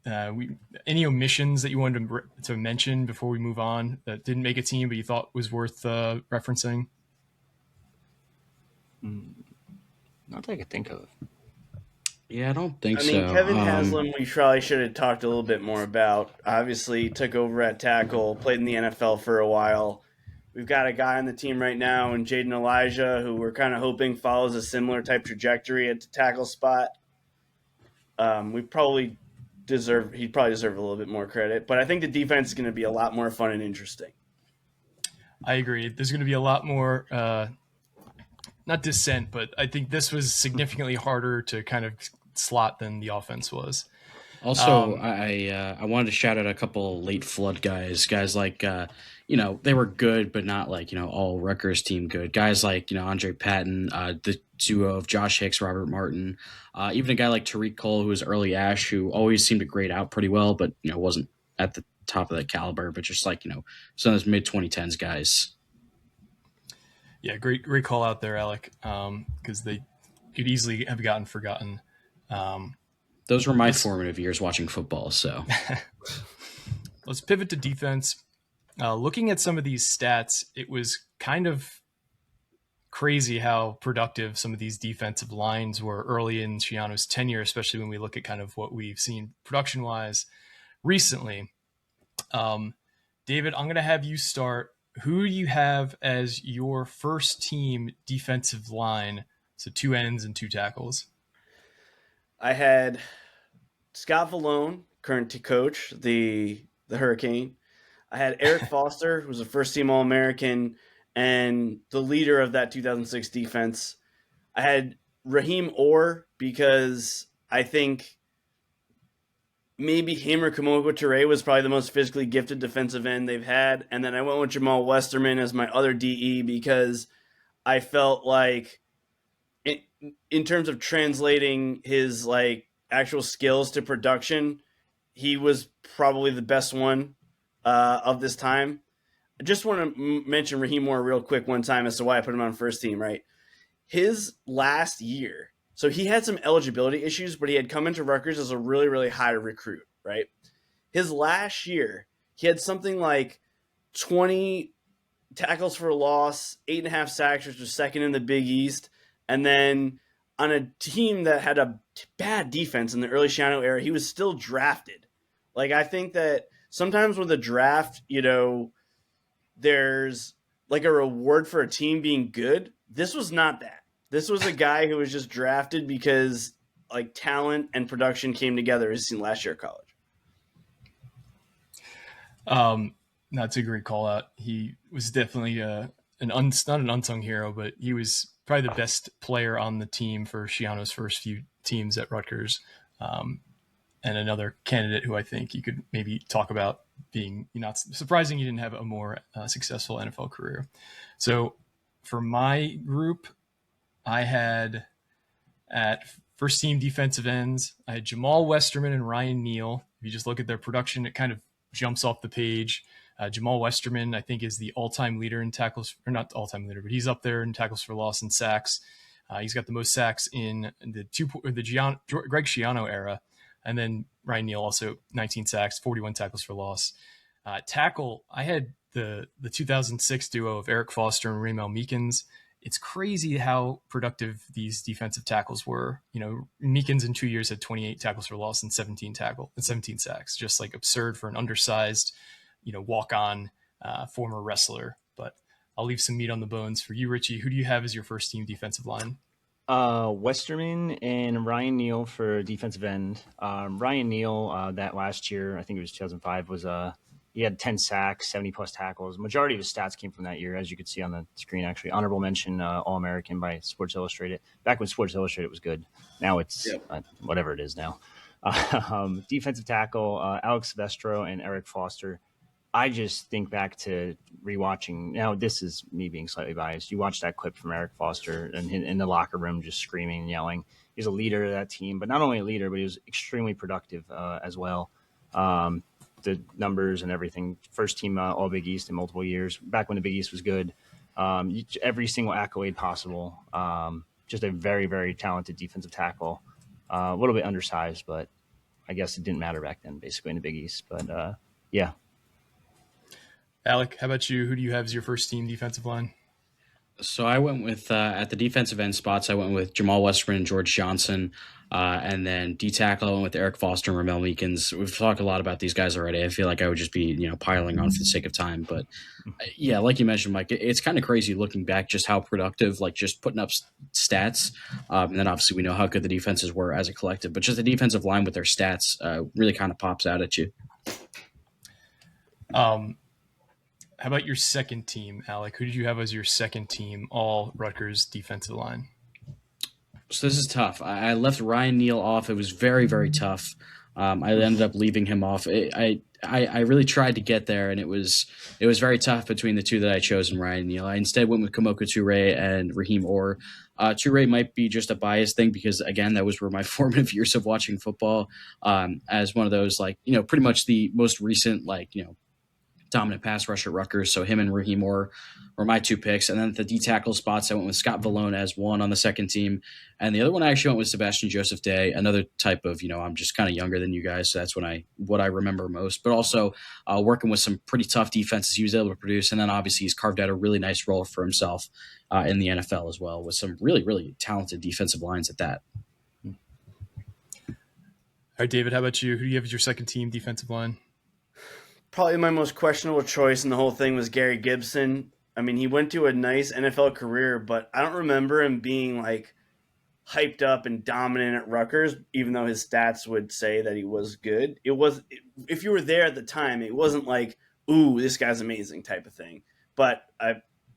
any omissions that you wanted to mention before we move on that didn't make a team but you thought was worth referencing? Not that I could think of. Yeah, I don't think I so. mean, Kevin Haslam, we probably should have talked a little bit more about. Obviously, took over at tackle, played in the NFL for a while. We've got a guy on the team right now in Jaden Elijah who we're kind of hoping follows a similar type trajectory at the tackle spot. He'd probably deserve a little bit more credit, but I think the defense is going to be a lot more fun and interesting. I agree. There's going to be a lot more, not dissent, but I think this was significantly harder to kind of slot than the offense was. Also, I wanted to shout out a couple late flood guys like, they were good, but not like, all Rutgers team good. Guys like, Andre Patton, the duo of Josh Hicks, Robert Martin, even a guy like Tariq Cole, who was early Ash, who always seemed to grade out pretty well, but, wasn't at the top of that caliber, but just like, some of those mid-2010s guys. Yeah, great call out there, Alec, because they could easily have gotten forgotten. Those were my formative years watching football, so. Let's pivot to defense. Looking at some of these stats, it was kind of crazy how productive some of these defensive lines were early in Schiano's tenure, especially when we look at kind of what we've seen production-wise recently. David, I'm going to have you start. Who do you have as your first team defensive line? So 2 ends and 2 tackles. I had Scott Vallone, current coach, the Hurricane. I had Eric Foster, who was a first-team All-American and the leader of that 2006 defense. I had Raheem Orr because I think maybe him or Kamogo Toure was probably the most physically gifted defensive end they've had. And then I went with Jamal Westerman as my other DE because I felt like in terms of translating his like actual skills to production, he was probably the best one of this time. I just want to mention Raheem Moore real quick one time as to why I put him on first team, right? His last year, so he had some eligibility issues, but he had come into Rutgers as a really, really high recruit, right? His last year, he had something like 20 tackles for a loss, 8.5 sacks, which was second in the Big East. And then on a team that had a bad defense in the early Schiano era, he was still drafted. Like, I think that sometimes with a draft, there's like a reward for a team being good. This was not that. This was a guy who was just drafted because like talent and production came together his last year of college. That's a great call out. He was definitely not an unsung hero, but he was probably the best player on the team for Schiano's first few teams at Rutgers. And another candidate who I think you could maybe talk about being not surprising he didn't have a more successful NFL career. So for my group, I had at first team defensive ends, I had Jamal Westerman and Ryan Neal. If you just look at their production, it kind of jumps off the page. Jamal Westerman, I think, is the all-time leader in tackles, or not all-time leader, but he's up there in tackles for loss and sacks. He's got the most sacks in the Greg Schiano era. And then Ryan Neal also 19 sacks, 41 tackles for loss. Tackle, I had the 2006 duo of Eric Foster and Raymel Meekins. It's crazy how productive these defensive tackles were. Meekins in 2 years had 28 tackles for loss and 17 sacks. Just like absurd for an undersized, walk-on former wrestler. But I'll leave some meat on the bones for you, Richie. Who do you have as your first team defensive line? Westerman and Ryan Neal for defensive end. Ryan Neal, that last year, I think it was 2005, was he had 10 sacks, 70 plus tackles. Majority of his stats came from that year, as you could see on the screen. Actually, honorable mention, All American by Sports Illustrated. Back when Sports Illustrated was good, now it's whatever it is now. Defensive tackle, Alex Silvestro and Eric Foster. I just think back to rewatching. Now, this is me being slightly biased. You watch that clip from Eric Foster and in the locker room just screaming and yelling. He's a leader of that team, but not only a leader, but he was extremely productive as well. The numbers and everything. First team All Big East in multiple years. Back when the Big East was good. Every single accolade possible. Just a very, very talented defensive tackle. A little bit undersized, but I guess it didn't matter back then, basically, in the Big East. But, yeah. Alec, how about you? Who do you have as your first team defensive line? So I went with at the defensive end spots. I went with Jamal Westerman and George Johnson, and then D tackle I went with Eric Foster and Ramel Meekins. We've talked a lot about these guys already. I feel like I would just be piling on for the sake of time, but yeah, like you mentioned, Mike, it's kind of crazy looking back just how productive, like just putting up stats, and then obviously we know how good the defenses were as a collective, but just the defensive line with their stats really kind of pops out at you. How about your second team, Alec? Who did you have as your second team, all Rutgers defensive line? So this is tough. I left Ryan Neal off. It was very, very tough. I ended up leaving him off. I really tried to get there, and it was very tough between the two that I chose in Ryan Neal. I instead went with Kamoko Toure and Raheem Orr. Toure might be just a bias thing because, again, that was where my formative years of watching football as one of those, pretty much the most recent, dominant pass rush at Rutgers. So him and Raheem Orr were my two picks. And then at the D tackle spots, I went with Scott Vallone as one on the second team. And the other one I actually went with Sebastian Joseph Day, another type of, I'm just kind of younger than you guys. So that's what I remember most, but also working with some pretty tough defenses he was able to produce. And then obviously he's carved out a really nice role for himself in the NFL as well, with some really, really talented defensive lines at that. All right, David, how about you? Who do you have as your second team defensive line? Probably my most questionable choice in the whole thing was Gary Gibson. I mean, he went to a nice NFL career, but I don't remember him being hyped up and dominant at Rutgers, even though his stats would say that he was good. If you were there at the time, it wasn't like, ooh, this guy's amazing type of thing. But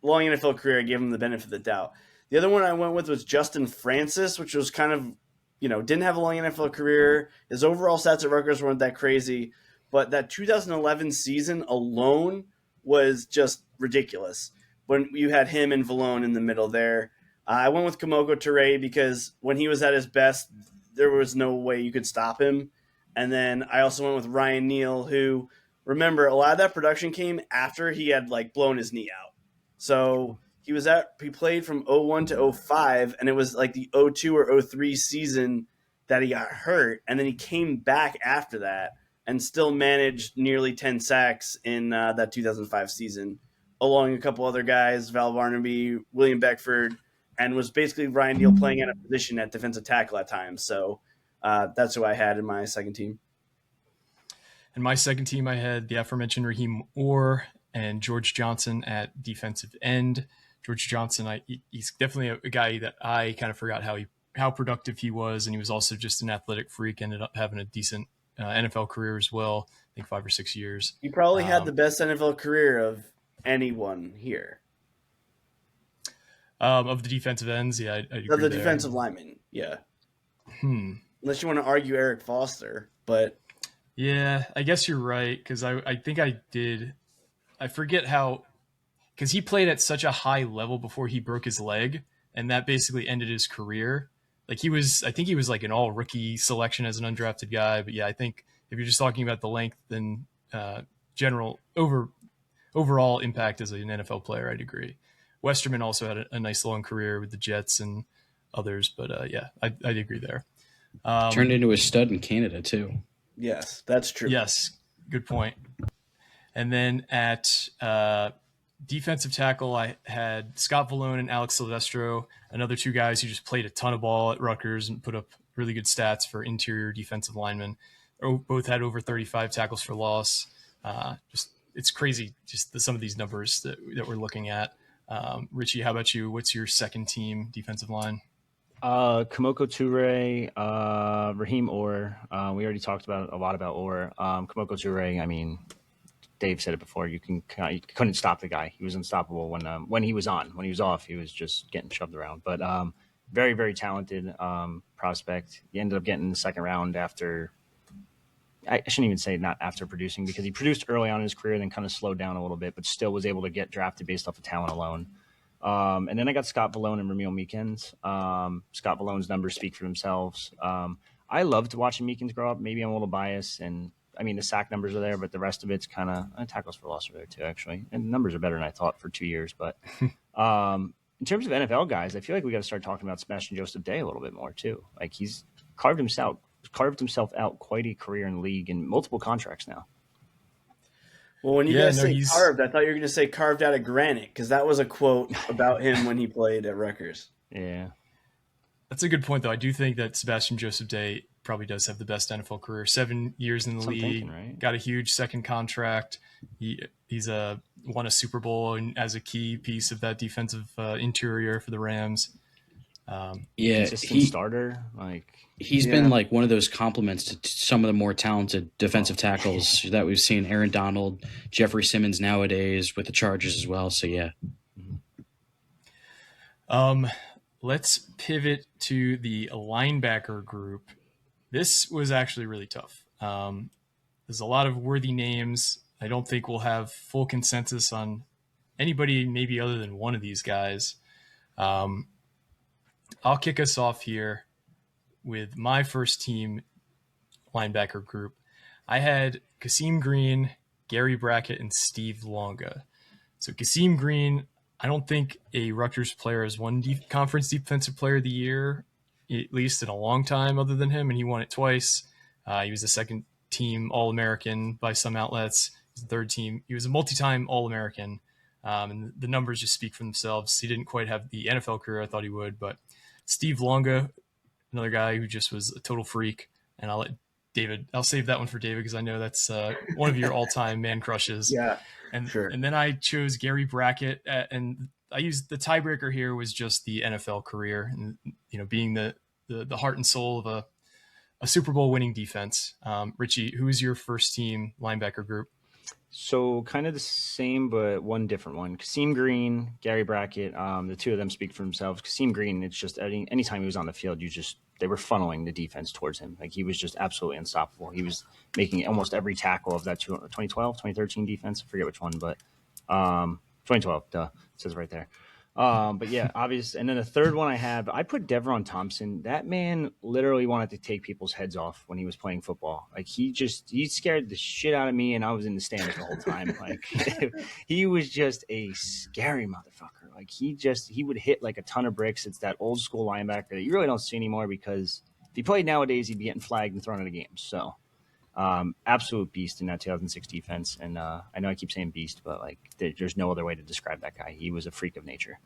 long NFL career, I gave him the benefit of the doubt. The other one I went with was Justin Francis, which was kind of, didn't have a long NFL career. His overall stats at Rutgers weren't that crazy. But that 2011 season alone was just ridiculous when you had him and Vallone in the middle there. I went with Kamoko Toure because when he was at his best, there was no way you could stop him. And then I also went with Ryan Neal, who, remember, a lot of that production came after he had blown his knee out. So he played from 01 to 05, and it was the 02 or 03 season that he got hurt. And then he came back after that and still managed nearly 10 sacks in that 2005 season, along a couple other guys, Val Barnaby, William Beckford, and was basically Ryan Neal playing at a position at defensive tackle at times. So that's who I had in my second team. In my second team, I had the aforementioned Raheem Orr and George Johnson at defensive end. George Johnson, he's definitely a guy that I kind of forgot how productive he was, and he was also just an athletic freak, ended up having a decent NFL career as well. I think 5 or 6 years. He probably had the best NFL career of anyone here. Of the defensive ends, yeah, I'd agree of the there. defensive linemen, yeah. Unless you want to argue Eric Foster, but yeah, I guess you're right because I think I did. I forget how, because he played at such a high level before he broke his leg, and that basically ended his career. I think he was an all rookie selection as an undrafted guy. But yeah, I think if you're just talking about the length and general overall impact as an NFL player, I'd agree. Westerman also had a nice long career with the Jets and others, but yeah, I'd agree there. Turned into a stud in Canada too. Yes, that's true. Yes, good point. And then at defensive tackle, I had Scott Vallone and Alex Silvestro, another two guys who just played a ton of ball at Rutgers and put up really good stats for interior defensive linemen. Both had over 35 tackles for loss. It's crazy, just some of these numbers that we're looking at. Richie, how about you? What's your second team defensive line? Kamoko Toure, Raheem Orr. We already talked about a lot about Orr. Kamoko Toure, I mean, Dave said it before. You couldn't stop the guy. He was unstoppable when he was on. When he was off, he was just getting shoved around. But very, very talented prospect. He ended up getting the second round after. I shouldn't even say not after producing, because he produced early on in his career, then kind of slowed down a little bit, but still was able to get drafted based off of talent alone. And then I got Scott Vallone and Ramil Meekins. Scott Vallone's numbers speak for themselves. I loved watching Meekins grow up. Maybe I'm a little biased, and I mean the sack numbers are there, but the rest of it's kind of tackles for loss are there too, actually. And the numbers are better than I thought for 2 years. But in terms of NFL guys, I feel like we got to start talking about Sebastian Joseph Day a little bit more too. Like he's carved himself out quite a career in the league and multiple contracts now. Well, when you guys say carved, I thought you were going to say carved out of granite, because that was a quote about him when he played at Rutgers. Yeah. That's a good point, though. I do think that Sebastian Joseph Day probably does have the best NFL career. 7 years in the league, right? Got a huge second contract. He's won a Super Bowl and as a key piece of that defensive interior for the Rams. Consistent starter. He's been like one of those compliments to some of the more talented defensive tackles that we've seen. Aaron Donald, Jeffrey Simmons nowadays with the Chargers as well. So yeah. Let's pivot to the linebacker group. This was actually really tough. There's a lot of worthy names. I don't think we'll have full consensus on anybody maybe other than one of these guys. I'll kick us off here with my first team linebacker group. I had Kasim Green, Gary Brackett, and Steve Longa. So Kasim Green, I don't think a Rutgers player has won conference defensive player of the year, at least in a long time other than him, and he won it twice. He was a second team All-American by some outlets. He's the third team. He was a multi-time All-American, and the numbers just speak for themselves. He didn't quite have the NFL career I thought he would, but Steve Longa, another guy who just was a total freak, and I'll save that one for David because I know that's one of your all-time man crushes. Yeah, and sure. And then I chose Gary Brackett, and I used the tiebreaker here was just the NFL career, and being the heart and soul of a Super Bowl winning defense. Richie, who is your first team linebacker group? So kind of the same, but one different one. Kasim Green, Gary Brackett, the two of them speak for themselves. Kasim Green, it's just anytime he was on the field, they were funneling the defense towards him. Like he was just absolutely unstoppable. He was making almost every tackle of that 2012, 2013 defense. I forget which one, but 2012, it says right there. But yeah, obvious. And then the third one I put Devron Thompson. That man literally wanted to take people's heads off when he was playing football. Like he scared the shit out of me, and I was in the stands the whole time. Like he was just a scary motherfucker. Like he would hit like a ton of bricks. It's that old school linebacker that you really don't see anymore, because if he played nowadays, he'd be getting flagged and thrown out of games. So absolute beast in that 2006 defense. And I know I keep saying beast, but like there's no other way to describe that guy. He was a freak of nature.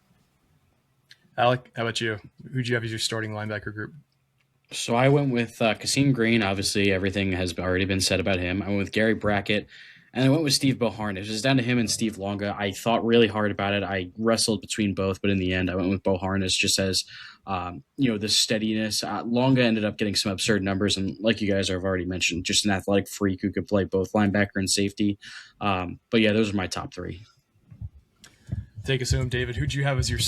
Alec, how about you? Who'd you have as your starting linebacker group? So I went with Kasim Green. Obviously, everything has already been said about him. I went with Gary Brackett, and I went with Steve Boharnis. It was down to him and Steve Longa. I thought really hard about it. I wrestled between both, but in the end, I went with Boharnis just as the steadiness. Longa ended up getting some absurd numbers, and like you guys have already mentioned, just an athletic freak who could play both linebacker and safety. But yeah, those are my top three. Take us home, David. Who'd you have as your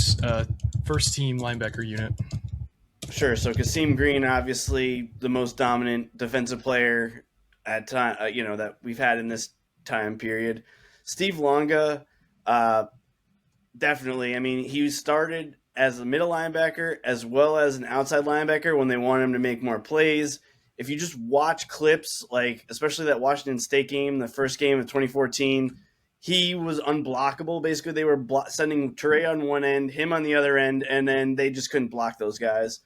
first team linebacker unit? Sure. So Kasim Green, obviously the most dominant defensive player at time, that we've had in this time period. Steve Longa, definitely. I mean, he started as a middle linebacker as well as an outside linebacker when they wanted him to make more plays. If you just watch clips, like especially that Washington State game, the first game of 2014, he was unblockable. Basically, they were sending Toure on one end, him on the other end, and then they just couldn't block those guys.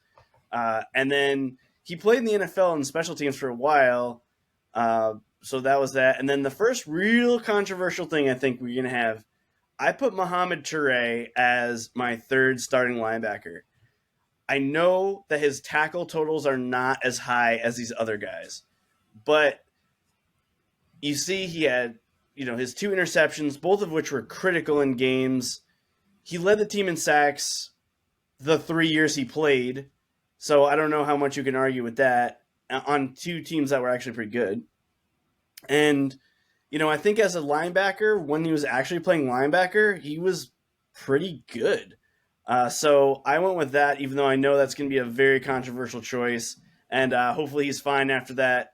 And then he played in the NFL and special teams for a while. So that was that. And then the first real controversial thing I think we're going to have, I put Mohamed Toure as my third starting linebacker. I know that his tackle totals are not as high as these other guys, but you see he had, his 2 interceptions, both of which were critical in games. He led the team in sacks the 3 years he played. So I don't know how much you can argue with that on two teams that were actually pretty good. And, I think as a linebacker, when he was actually playing linebacker, he was pretty good. So I went with that, even though I know that's going to be a very controversial choice. And hopefully he's fine after that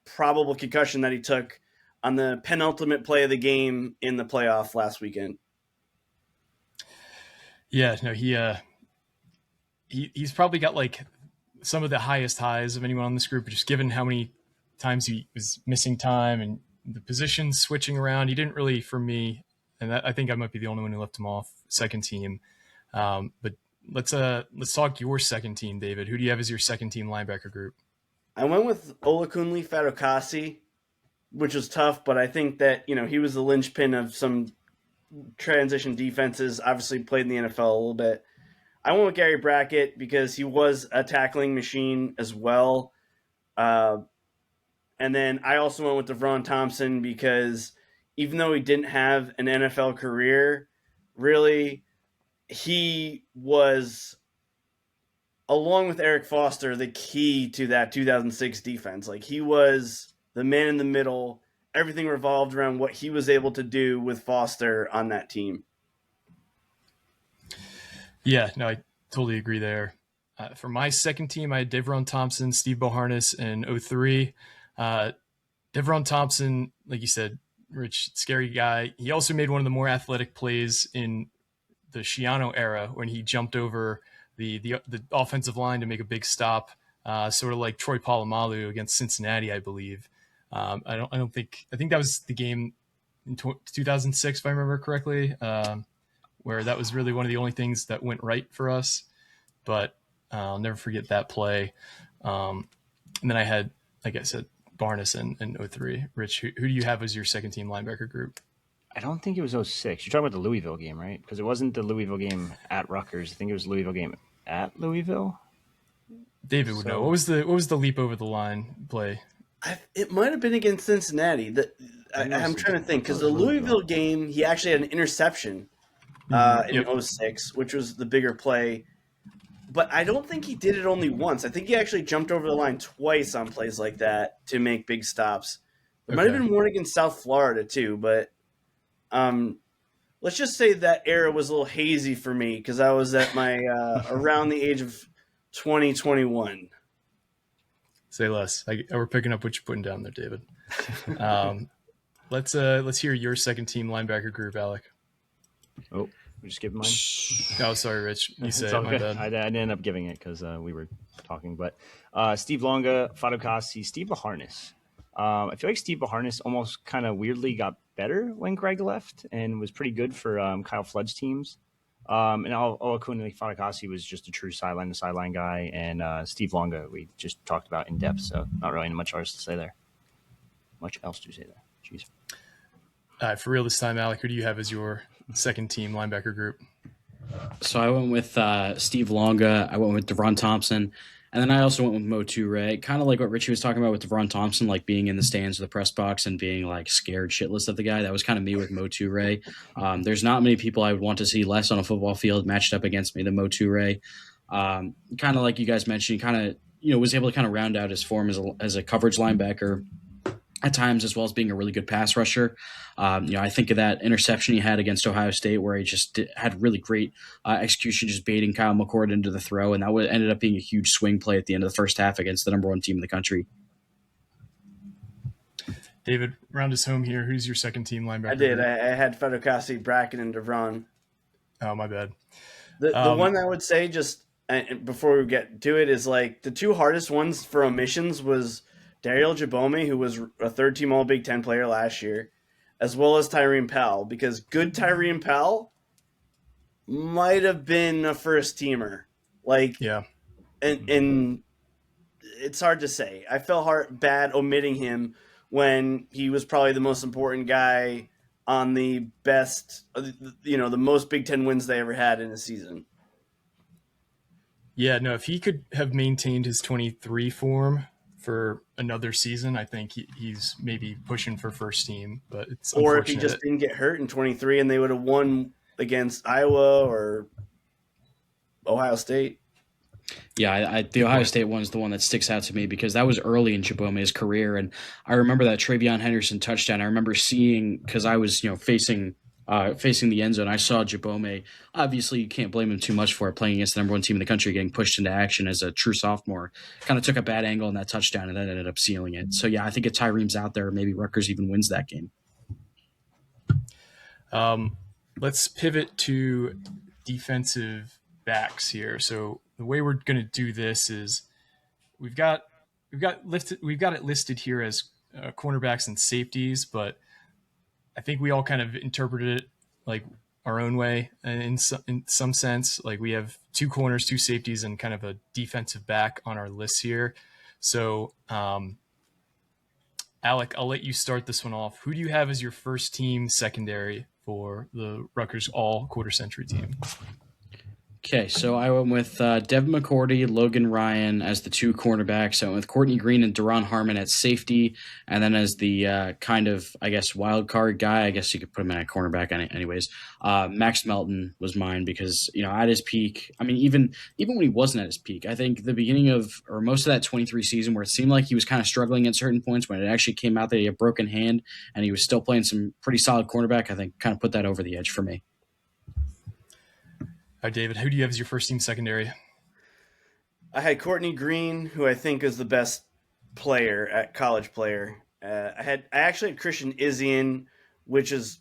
probable concussion that he took on the penultimate play of the game in the playoff last weekend. Yeah, no, he's probably got like some of the highest highs of anyone on this group, just given how many times he was missing time and the positions switching around. He didn't really, for me, and I think I might be the only one who left him off second team. But let's talk your second team, David. Who do you have as your second team linebacker group? I went with Olakunle Fatukasi, which was tough, but I think that, he was the linchpin of some transition defenses, obviously played in the NFL a little bit. I went with Gary Brackett because he was a tackling machine as well. And then I also went with Devron Thompson because even though he didn't have an NFL career, really, he was, along with Eric Foster, the key to that 2006 defense. Like, he was the man in the middle. Everything revolved around what he was able to do with Foster on that team. Yeah, no, I totally agree there. For my second team, I had Devron Thompson, Steve Boharnis, and 03. Devron Thompson, like you said, Rich, scary guy. He also made one of the more athletic plays in the Schiano era when he jumped over the offensive line to make a big stop, sort of like Troy Polamalu against Cincinnati, I believe. I think that was the game in 2006, if I remember correctly, where that was really one of the only things that went right for us. But I'll never forget that play. And then I had, like I said, Barnes and 03. Rich, who do you have as your second team linebacker group? I don't think it was 06. You're talking about the Louisville game, right? Because it wasn't the Louisville game at Rutgers. I think it was the Louisville game at Louisville. David would know. What was the leap over the line play? It might have been against Cincinnati. I'm trying to think, because the Louisville game, he actually had an interception in 06, which was the bigger play. But I don't think he did it only once. I think he actually jumped over the line twice on plays like that to make big stops. There might have been one against South Florida too, but let's just say that era was a little hazy for me because I was at my around the age of 2021. Say less. We're picking up what you're putting down there, David. Let's hear your second team linebacker group, Alec. Oh, we just give mine. Oh, sorry, Rich. You say it, my bad. I ended up giving it because we were talking. But Steve Longa, Fatukasi, Steve Boharnis. I feel like Steve Boharnis almost kind of weirdly got better when Greg left and was pretty good for Kyle Flood's teams. And Olakunle Fatukasi was just a true sideline-to-sideline guy. And Steve Longa, we just talked about in depth, so not really much else to say there. Jeez. All right, for real this time, Alec, who do you have as your second team linebacker group? So I went with Steve Longa. I went with Devron Thompson. And then I also went with Mo Toure. Kind of like what Richie was talking about with Devron Thompson, like being in the stands of the press box and being like scared shitless of the guy. That was kind of me with Mo Toure. There's not many people I would want to see less on a football field matched up against me than Mo Toure. Kind of like you guys mentioned, kind of was able to kind of round out his form as a coverage linebacker at times, as well as being a really good pass rusher. I think of that interception he had against Ohio State where he just had really great execution, just baiting Kyle McCord into the throw, and that ended up being a huge swing play at the end of the first half against the number one team in the country. David, round us home here. Who's your second team linebacker? I did. I had Fatukasi, Brackett, and Devron. Oh, my bad. The one I would say, just before we get to it, is like the two hardest ones for omissions was Daryl Jabome, who was a third-team All-Big Ten player last year, as well as Tyreen Powell, because good Tyreen Powell might have been a first-teamer. And it's hard to say. I felt bad omitting him when he was probably the most important guy on the best, the most Big Ten wins they ever had in a season. Yeah, no, if he could have maintained his 23 form for another season, I think he's maybe pushing for first team, but it's or if he just didn't get hurt in 23 and they would have won against Iowa or Ohio State. Yeah, the Ohio State one is the one that sticks out to me because that was early in Jabome's career, and I remember that Travion Henderson touchdown. I remember seeing because I was facing the end zone. I saw Jabome. Obviously, you can't blame him too much for it, playing against the number one team in the country, getting pushed into action as a true sophomore. Kind of took a bad angle in that touchdown, and then ended up sealing it. So yeah, I think if Tyreem's out there, maybe Rutgers even wins that game. Let's pivot to defensive backs here. So the way we're going to do this is we've got it listed here as cornerbacks and safeties, but I think we all kind of interpreted it like our own way in some sense. Like we have 2 corners, 2 safeties, and kind of a defensive back on our list here. So, Alec, I'll let you start this one off. Who do you have as your first team secondary for the Rutgers all quarter century team? Okay, so I went with Devin McCourty, Logan Ryan as the 2 cornerbacks. I went with Courtney Green and Deron Harmon at safety, and then as the kind of, I guess, wild card guy, I guess you could put him at cornerback anyways. Max Melton was mine because, at his peak, I mean, even when he wasn't at his peak, I think the beginning of, or most of that 23 season where it seemed like he was kind of struggling at certain points, when it actually came out that he had a broken hand and he was still playing some pretty solid cornerback, I think kind of put that over the edge for me. All right, David, who do you have as your first team secondary? I had Courtney Green, who I think is the best college player. I actually had Christian Izien, which is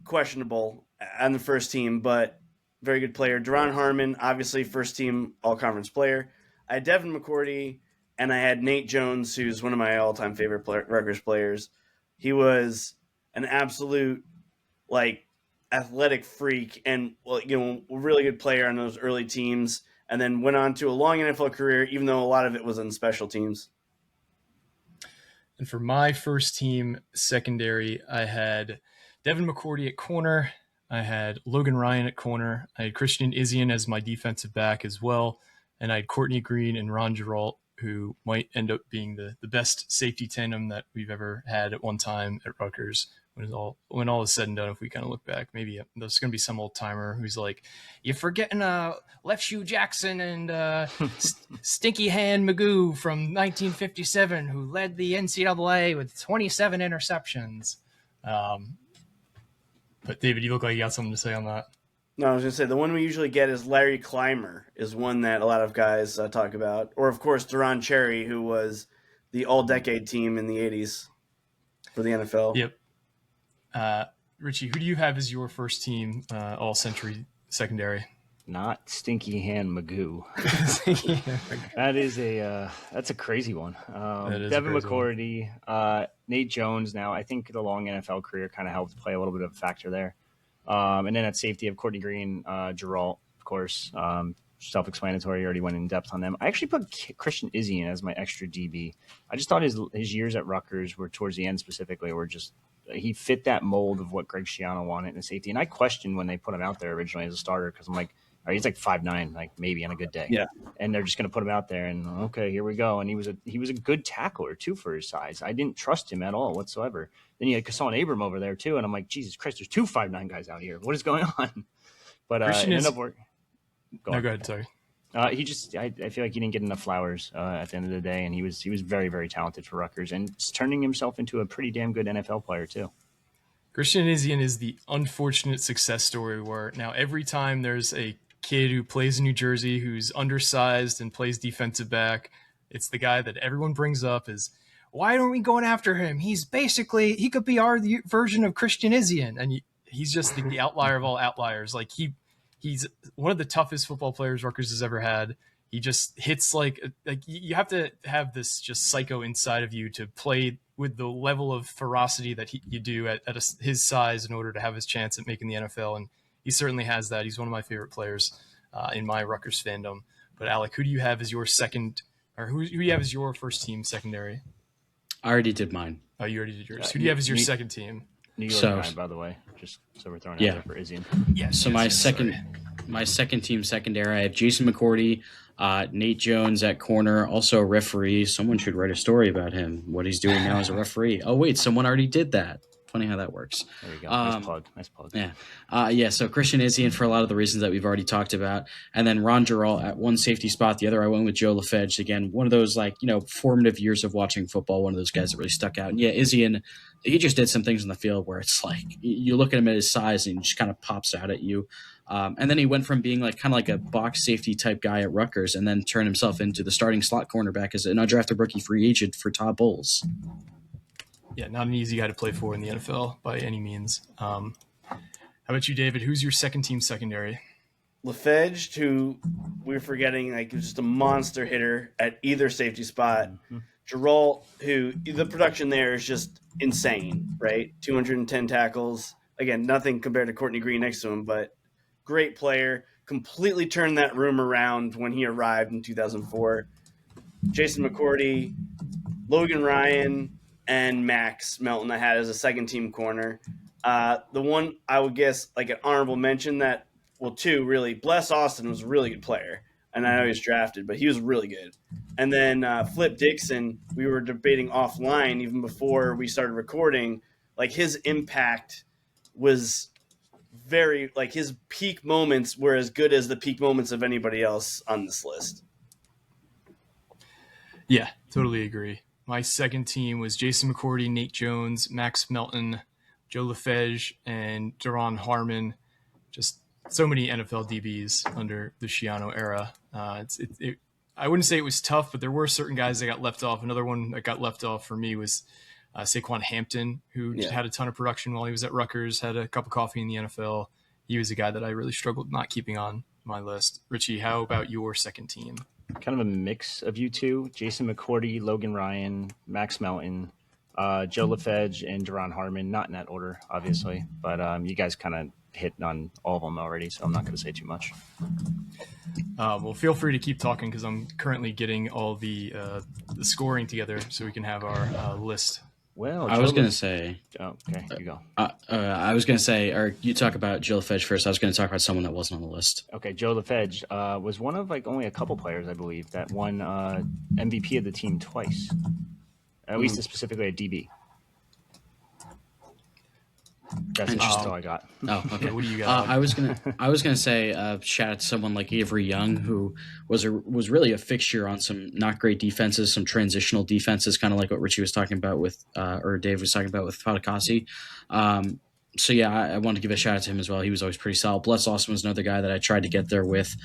questionable on the first team, but very good player. Deron Harmon, obviously first team all-conference player. I had Devin McCourty, and I had Nate Jones, who's one of my all-time favorite Rutgers players. He was an absolute, athletic freak and a really good player on those early teams, and then went on to a long NFL career, even though a lot of it was on special teams. And for my first team secondary, I had Devin McCourty at corner. I had Logan Ryan at corner. I had Christian Izien as my defensive back as well. And I had Courtney Green and Ron Geralt, who might end up being the best safety tandem that we've ever had at one time at Rutgers. When all is said and done, if we kind of look back, maybe there's going to be some old timer who's like, "You're forgetting Left Shoe Jackson and Stinky Hand Magoo from 1957, who led the NCAA with 27 interceptions." But David, you look like you got something to say on that. No, I was going to say the one we usually get is Larry Clymer, is one that a lot of guys talk about, or of course Duron Cherry, who was the all-decade team in the '80s for the NFL. Yep. Richie, who do you have as your first team all-century secondary? Not Stinky Hand Magoo. That's a crazy one. Devin McCourty, Nate Jones. Now, I think the long NFL career kind of helped play a little bit of a factor there. And then at safety of Courtney Green, Geralt, of course. Self-explanatory. Already went in depth on them. I actually put Christian Izien as my extra DB. I just thought his years at Rutgers were towards the end specifically were just he fit that mold of what Greg Schiano wanted in the safety. And I questioned when they put him out there originally as a starter because I'm like, all right, he's like 5'9", like maybe on a good day. Yeah. And they're just going to put him out there and okay, here we go. And he was a good tackler too for his size. I didn't trust him at all whatsoever. Then you had Kassan Abram over there too, and I'm like, Jesus Christ, there's 2 5'9" guys out here. What is going on? But it ended up working. Go ahead. Sorry. I feel like he didn't get enough flowers at the end of the day, and he was very, very talented for Rutgers and turning himself into a pretty damn good NFL player too. Christian Izien is the unfortunate success story where now every time there's a kid who plays in New Jersey who's undersized and plays defensive back, it's the guy that everyone brings up is, why aren't we going after him? He could be our version of Christian Izien, and he's just the outlier of all outliers. Like he's one of the toughest football players Rutgers has ever had. He just hits like you have to have this just psycho inside of you to play with the level of ferocity that you do at his size in order to have his chance at making the NFL. And he certainly has that. He's one of my favorite players in my Rutgers fandom. But Alec, who do you have as your second, or who do you have as your first team secondary? I already did mine. Oh, you already did yours. Who do you have as your second team? New York guy, by the way, just so we're throwing it out there for Izien. Yes. So my second team secondary, I have Jason McCourty, Nate Jones at corner, also a referee. Someone should write a story about him, what he's doing now as a referee. Oh, wait, someone already did that. Funny how that works. There you go. Nice plug. Yeah. So Christian Izien for a lot of the reasons that we've already talked about. And then Ron Giral at one safety spot. The other, I went with Joe LaFedge. Again, one of those, formative years of watching football, one of those guys that really stuck out. And yeah, Izien, he just did some things in the field where it's like you look at him at his size and he just kind of pops out at you. And then he went from being kind of like a box safety type guy at Rutgers and then turned himself into the starting slot cornerback as an undrafted rookie free agent for Todd Bowles. Yeah, not an easy guy to play for in the NFL by any means. How about you, David? Who's your second team secondary? LaFedge, who we're forgetting, was just a monster hitter at either safety spot. Mm-hmm. Giral, who the production there is just insane, right? 210 tackles. Again, nothing compared to Courtney Green next to him, but great player. Completely turned that room around when he arrived in 2004. Jason McCourty, Logan Ryan, and Max Melton I had as a second-team corner. The one I would guess an honorable mention two really. Bless Austin was a really good player, and I know he was drafted, but he was really good. And then Flip Dixon, we were debating offline even before we started recording, his impact was very, his peak moments were as good as the peak moments of anybody else on this list. Yeah, totally agree. My second team was Jason McCourty, Nate Jones, Max Melton, Joe LaFedge, and Duron Harmon. Just so many NFL DBs under the Schiano era. I wouldn't say it was tough, but there were certain guys that got left off. Another one that got left off for me was Saquon Hampton, who had a ton of production while he was at Rutgers, had a cup of coffee in the NFL. He was a guy that I really struggled not keeping on my list. Richie, how about your second team? Kind of a mix of you two: Jason McCourty, Logan Ryan, Max Melton, Joe LaFedge, and Duron Harmon. Not in that order, obviously, but you guys kind of hit on all of them already, so I'm not going to say too much. Well, feel free to keep talking because I'm currently getting all the scoring together so we can have our list. Well, I was going to say. Oh, okay, you go. I was going to say, or you talk about Joe LaFedge first. I was going to talk about someone that wasn't on the list. Okay, Joe LaFedge was one of only a couple players, I believe, that won MVP of the team twice. At least specifically a DB. That's just all I got. Oh, okay. What do you got? I was gonna say shout out to someone like Avery Young, who was really a fixture on some not great defenses, some transitional defenses, kind of like what Richie was talking about with, or Dave was talking about with Fatukasi. So yeah, I wanted to give a shout out to him as well. He was always pretty solid. Bless Austin was another guy that I tried to get there with.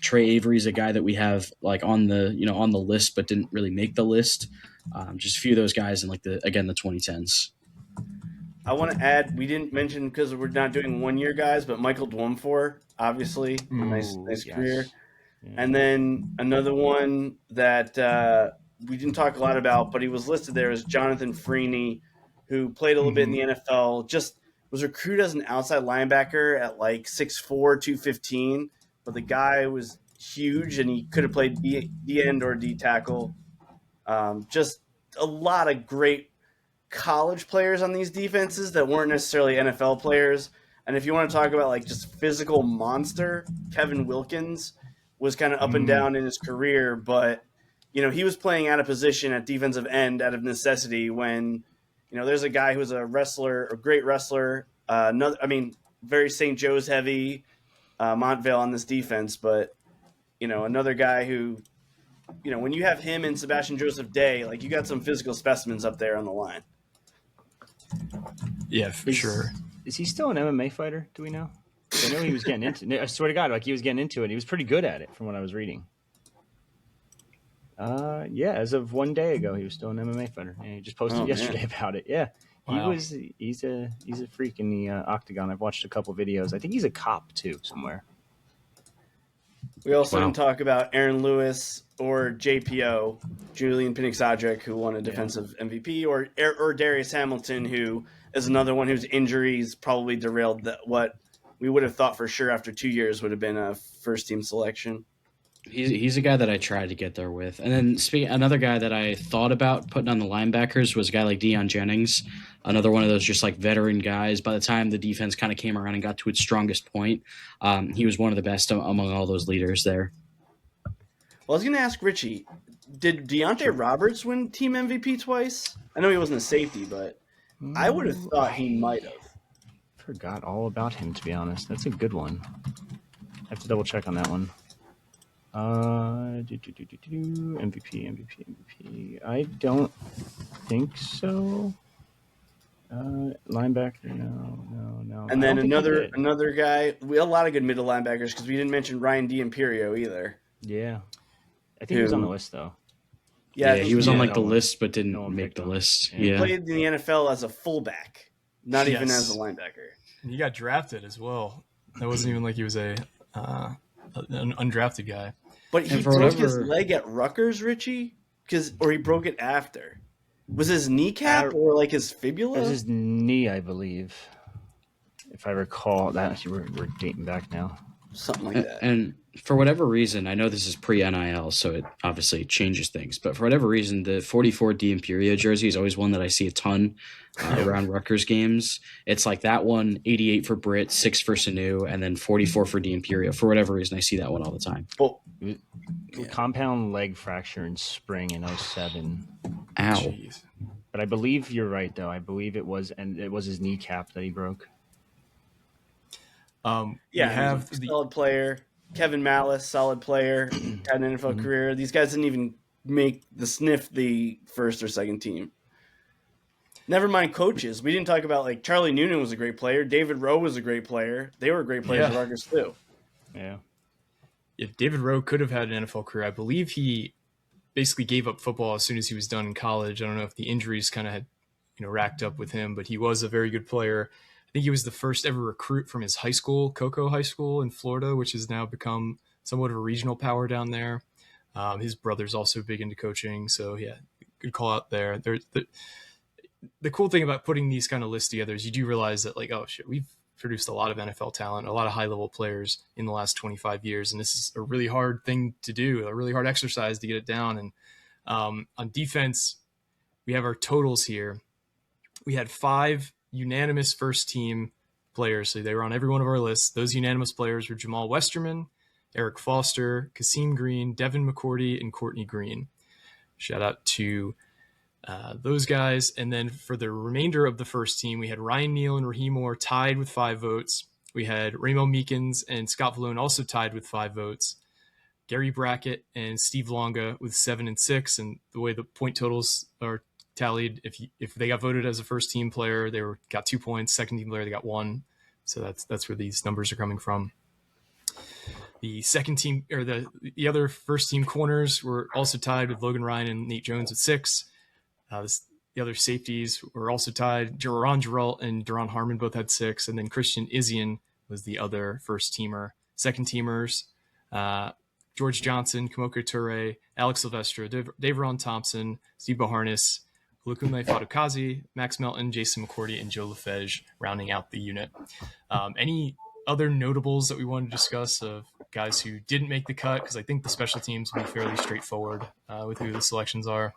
Trey Avery's a guy that we have on the list, but didn't really make the list. Just a few of those guys in the 2010s. I want to add, we didn't mention because we're not doing 1 year guys, but Michael Dwumfor, obviously, nice career. Yeah. And then another one that we didn't talk a lot about, but he was listed there as Jonathan Freeney, who played a little bit in the NFL, just was recruited as an outside linebacker at 6'4", 215, but the guy was huge and he could have played D end or D tackle. Just a lot of great college players on these defenses that weren't necessarily NFL players. And if you want to talk about just physical monster, Kevin Wilkins was kind of up and down in his career, but he was playing out of position at defensive end out of necessity when there's a guy who's a wrestler, a great wrestler, very St. Joe's heavy, Montvale on this defense, but another guy who when you have him and Sebastian Joseph Day, you got some physical specimens up there on the line. Yeah, for sure. Is he still an MMA fighter? Do we know? I know he was getting into. I swear to God, he was getting into it. He was pretty good at it, from what I was reading. Yeah, as of 1 day ago, he was still an MMA fighter. And he just posted yesterday about it. Yeah, wow. He's a freak in the octagon. I've watched a couple videos. I think he's a cop too somewhere. We also didn't talk about Aaron Lewis or JPO, Julian Pinnick-Sadrick, who won a defensive MVP, or Darius Hamilton, who is another one whose injuries probably derailed what we would have thought for sure after 2 years would have been a first-team selection. He's a guy that I tried to get there with. And then another guy that I thought about putting on the linebackers was a guy like Deion Jennings, another one of those just veteran guys. By the time the defense kind of came around and got to its strongest point, he was one of the best among all those leaders there. Well, I was going to ask Richie, did Deontay Roberts win team MVP twice? I know he wasn't a safety, but I would have thought he might have. Forgot all about him, to be honest. That's a good one. I have to double check on that one. MVP. I don't think so. Linebacker, no. And then another guy. We had a lot of good middle linebackers because we didn't mention Ryan D'Imperio either. Yeah, I think he was on the list though. Yeah, he was on no the one- list, but no didn't one make picked the him. list. Yeah. He Yeah. played in the NFL as a fullback, not even as a linebacker. And he got drafted as well. That wasn't even like he was an undrafted guy. But he And for broke his whatever- leg at Rutgers, Richie, or he broke it after. Was his kneecap or like his fibula? It was his knee, I believe, if I recall. That we're dating back now. Something like that. And for whatever reason, I know this is pre-NIL, so it obviously changes things. But for whatever reason, the 44 D'Imperio jersey is always one that I see a ton around Rutgers games. It's like that one, 88 for Britt, 6 for Sanu, and then 44 for D'Imperio. For whatever reason, I see that one all the time. Well, Compound leg fracture in spring in 07. Ow. Jeez. But I believe you're right, though. I believe it was his kneecap that he broke. We yeah, have he's a solid player. Kevin Malice, solid player, had an NFL career. These guys didn't even make the sniff the first or second team. Never mind coaches. We didn't talk about like Charlie Noonan was a great player. David Rowe was a great player. They were great players at Rutgers too. Yeah. If David Rowe could have had an NFL career, I believe he basically gave up football as soon as he was done in college. I don't know if the injuries kind of had, racked up with him, but he was a very good player. I think he was the first ever recruit from his high school, Cocoa High School in Florida, which has now become somewhat of a regional power down there. His brother's also big into coaching, so yeah, good call out there. The cool thing about putting these kind of lists together is you do realize that, like, oh shit, we've produced a lot of NFL talent, a lot of high-level players in the last 25 years, and this is a really hard thing to do, a really hard exercise to get it down. And on defense, we have our totals here. We had 5 unanimous first-team players, so they were on every one of our lists. Those unanimous players were Jamal Westerman, Eric Foster, Kasim Green, Devin McCourty, and Courtney Green. Shout out to those guys. And then for the remainder of the first team, we had Ryan Neal and Raheem Moore tied with 5 votes. We had Ramo Meekins and Scott Vallone also tied with 5 votes. Gary Brackett and Steve Longa with 7 and 6. And the way the point totals are tallied, if they got voted as a first team player, they got 2 points. Second team player, they got 1. So that's where these numbers are coming from. The second team, or the other first team corners, were also tied with Logan Ryan and Nate Jones with 6. The other safeties were also tied. Jaron Geralt and Duron Harmon both had 6, and then Christian Izian was the other first teamer. Second teamers, George Johnson, Kamoko Toure, Alex Silvestro, Daveron Thompson, Steve Boharnis, Olukunle Fadukazi, Max Melton, Jason McCourty, and Joe Lefege rounding out the unit. Any other notables that we want to discuss of guys who didn't make the cut? Because I think the special teams will be fairly straightforward with who the selections are.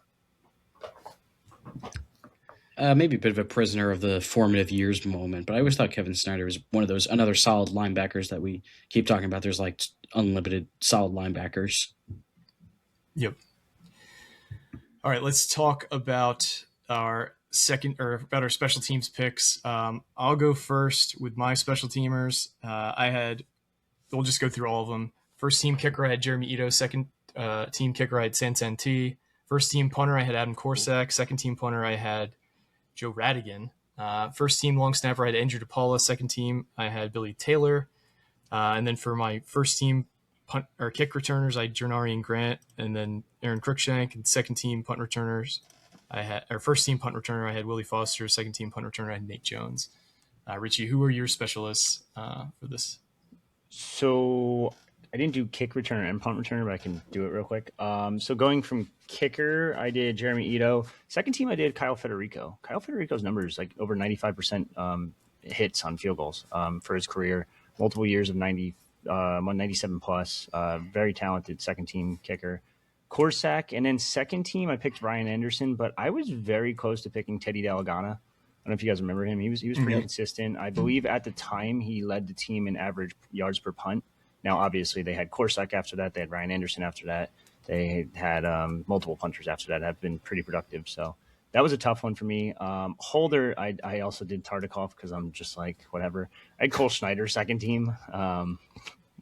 Maybe a bit of a prisoner of the formative years moment, but I always thought Kevin Snyder was one of those, another solid linebackers that we keep talking about. There's like unlimited solid linebackers. Yep. All right, let's talk about our special teams picks. I'll go first with my special teamers. We'll just go through all of them. First team kicker, I had Jeremy Ito. Second team kicker, I had Sansan T. First team punter, I had Adam Korsak. Second team punter, I had Joe Radigan. First team long snapper, I had Andrew DePaula. Second team, I had Billy Taylor. And then for my first team punt or kick returners, I had Jernarian Grant and then Aaron Cruikshank. And second team punt returners, first team punt returner, I had Willie Foster. Second team punt returner, I had Nate Jones. Richie, who are your specialists for this? So I didn't do kick returner and punt returner, but I can do it real quick. So going from kicker, I did Jeremy Ito. Second team, I did Kyle Federico. Kyle Federico's numbers, like over 95% hits on field goals for his career. Multiple years of 197 plus. Very talented second team kicker. Korsak, and then second team, I picked Ryan Anderson, but I was very close to picking Teddy Delgado. I don't know if you guys remember him. He was pretty consistent. I believe at the time he led the team in average yards per punt. Now, obviously, they had Korsak after that. They had Ryan Anderson after that. They had multiple punters after that have been pretty productive. So that was a tough one for me. Holder, I also did Tartikoff because I'm just like, whatever. I had Cole Schneider, second team.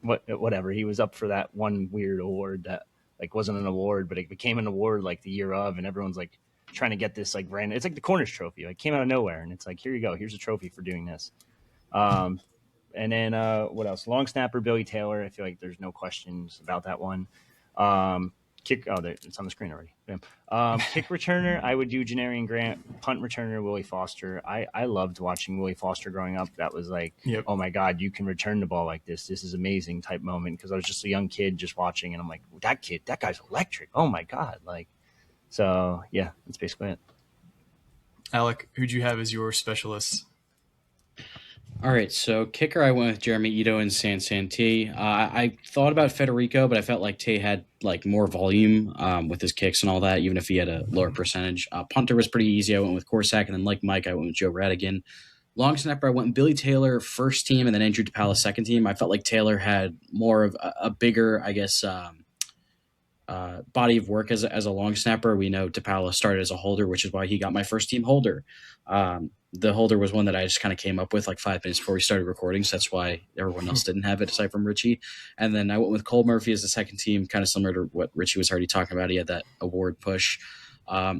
Whatever. He was up for that one weird award that like wasn't an award, but it became an award like the year of, and everyone's like trying to get this like random. It's like the Corners Trophy. Like came out of nowhere, and it's like, here you go. Here's a trophy for doing this. And then what else? Long snapper Billy Taylor. I feel like there's no questions about that one. Kick. Oh, it's on the screen already. Kick returner. I would do Janarian Grant. Punt returner Willie Foster. I loved watching Willie Foster growing up. That was like, oh my God, you can return the ball like this. This is amazing type moment because I was just a young kid just watching, and I'm like, that guy's electric. Oh my God, like. So yeah, that's basically it. Alec, who'd you have as your specialist? All right, so kicker, I went with Jeremy Ito and Sansanti. I thought about Federico, but I felt like Tay had like more volume with his kicks and all that, even if he had a lower percentage. Punter was pretty easy. I went with Corsack, and then like Mike, I went with Joe Radigan. Long snapper, I went with Billy Taylor first team, and then Andrew DePaula second team. I felt like Taylor had more of a bigger, I guess, body of work as a long snapper. We know DePaula started as a holder, which is why he got my first team holder. The holder was one that I just kind of came up with like 5 minutes before we started recording, so that's why everyone else didn't have it aside from Richie. And then I went with Cole Murphy as the second team, kind of similar to what Richie was already talking about. He had that award push.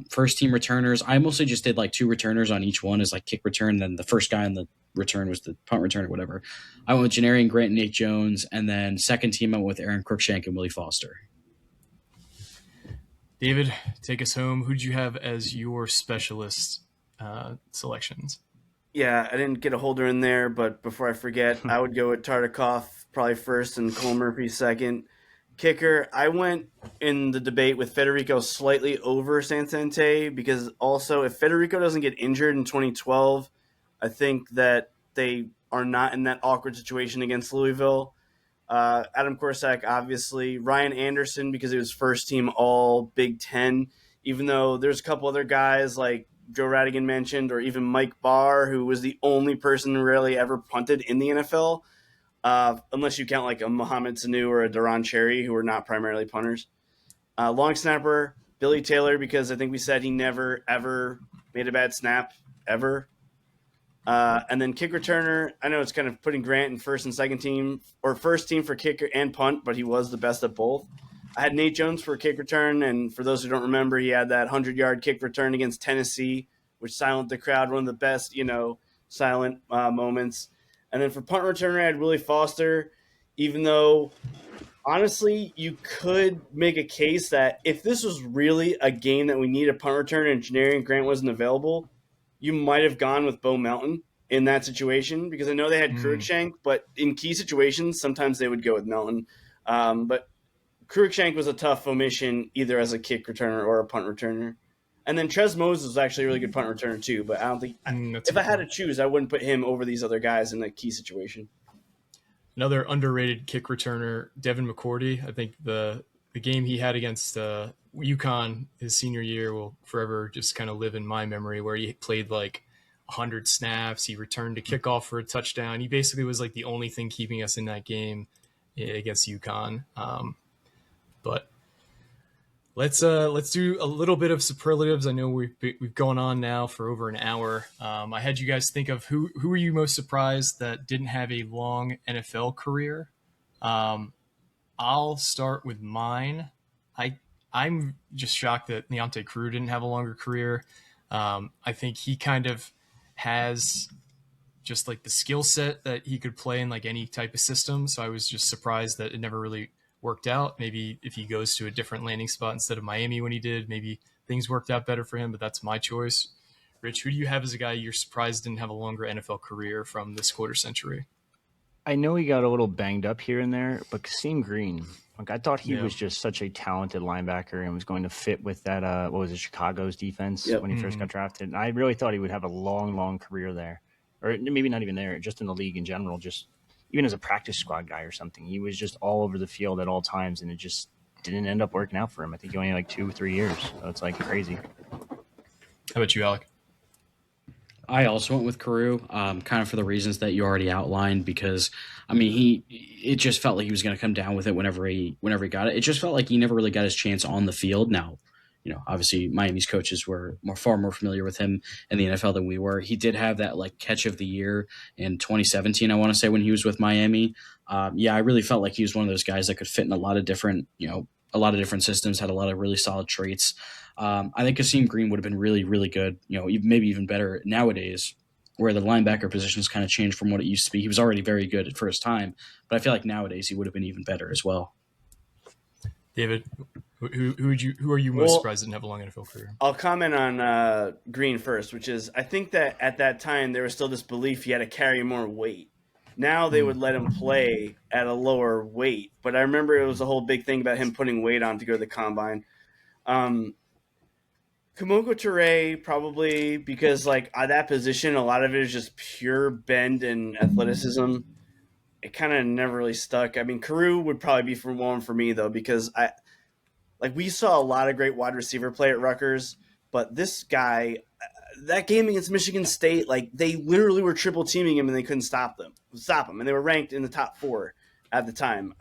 First team returners, I mostly just did like 2 returners on each one as like kick return, then the first guy on the return was the punt return or whatever. I went with Janarian Grant and Nate Jones, and then second team I went with Aaron Cruikshank and Willie Foster. David, take us home. Who'd you have as your specialist selections? Yeah, I didn't get a holder in there, but before I forget, I would go with Tartikoff probably first and Cole Murphy second. Kicker, I went in the debate with Federico slightly over Sansante because also if Federico doesn't get injured in 2012, I think that they are not in that awkward situation against Louisville. Adam Corsack, obviously. Ryan Anderson, because he was first team all Big Ten, even though there's a couple other guys like Joe Radigan mentioned, or even Mike Barr, who was the only person who rarely ever punted in the NFL, unless you count like a Mohamed Sanu or a Daron Cherry, who are not primarily punters. Long snapper, Billy Taylor, because I think we said he never, ever made a bad snap, ever. And then kick returner, I know it's kind of putting Grant in first and second team, or first team for kicker and punt, but he was the best at both. I had Nate Jones for kick return, and for those who don't remember, he had that 100-yard kick return against Tennessee, which silenced the crowd, one of the best, silent moments. And then for punt returner, I had Willie Foster, even though, honestly, you could make a case that if this was really a game that we need a punt return and Janarian Grant wasn't available, you might have gone with Bo Melton in that situation, because I know they had Cruikshank, but in key situations, sometimes they would go with Melton. But Cruikshank was a tough omission either as a kick returner or a punt returner. And then Trez Moses was actually a really good punt returner too, but I don't think if I had to choose, I wouldn't put him over these other guys in a key situation. Another underrated kick returner, Devin McCourty. I think the game he had against UConn his senior year will forever just kind of live in my memory, where he played like 100 snaps. He returned a kickoff for a touchdown. He basically was like the only thing keeping us in that game against UConn. But let's do a little bit of superlatives. I know we've gone on now for over an hour. I had you guys think of who are you most surprised that didn't have a long NFL career. I'll start with mine. I'm just shocked that Neonte Crew didn't have a longer career. I think he kind of has just like the skill set that he could play in like any type of system. So I was just surprised that it never really worked out. Maybe if he goes to a different landing spot instead of Miami when he did, maybe things worked out better for him, but that's my choice. Rich, who do you have as a guy you're surprised didn't have a longer NFL career from this quarter century? I know he got a little banged up here and there, but Kasim Green, like I thought he was just such a talented linebacker and was going to fit with that, Chicago's defense when he first got drafted. And I really thought he would have a long, long career there. Or maybe not even there, just in the league in general, just even as a practice squad guy or something. He was just all over the field at all times, and it just didn't end up working out for him. I think he only had like 2 or 3 years. So it's like crazy. How about you, Alec? I also went with Carew, kind of for the reasons that you already outlined, because I mean, it just felt like he was going to come down with it whenever he got it. It just felt like he never really got his chance on the field. Now, obviously Miami's coaches were far more familiar with him in the NFL than we were. He did have that like catch of the year in 2017, I want to say, when he was with Miami. I really felt like he was one of those guys that could fit in a lot of different systems, had a lot of really solid traits. I think Kasim Green would have been really, really good, maybe even better nowadays, where the linebacker position has kind of changed from what it used to be. He was already very good at first time, but I feel like nowadays he would have been even better as well. David, who are you most surprised didn't have a long NFL career? I'll comment on Green first, which is I think that at that time there was still this belief he had to carry more weight. Now they would let him play at a lower weight, but I remember it was a whole big thing about him putting weight on to go to the combine. Kamoko Toure, probably because like at that position, a lot of it is just pure bend and athleticism. It kind of never really stuck. I mean, Carew would probably be one for me though, because we saw a lot of great wide receiver play at Rutgers, but this guy, that game against Michigan State, like they literally were triple teaming him and they couldn't stop him, and they were ranked in the top 4 at the time.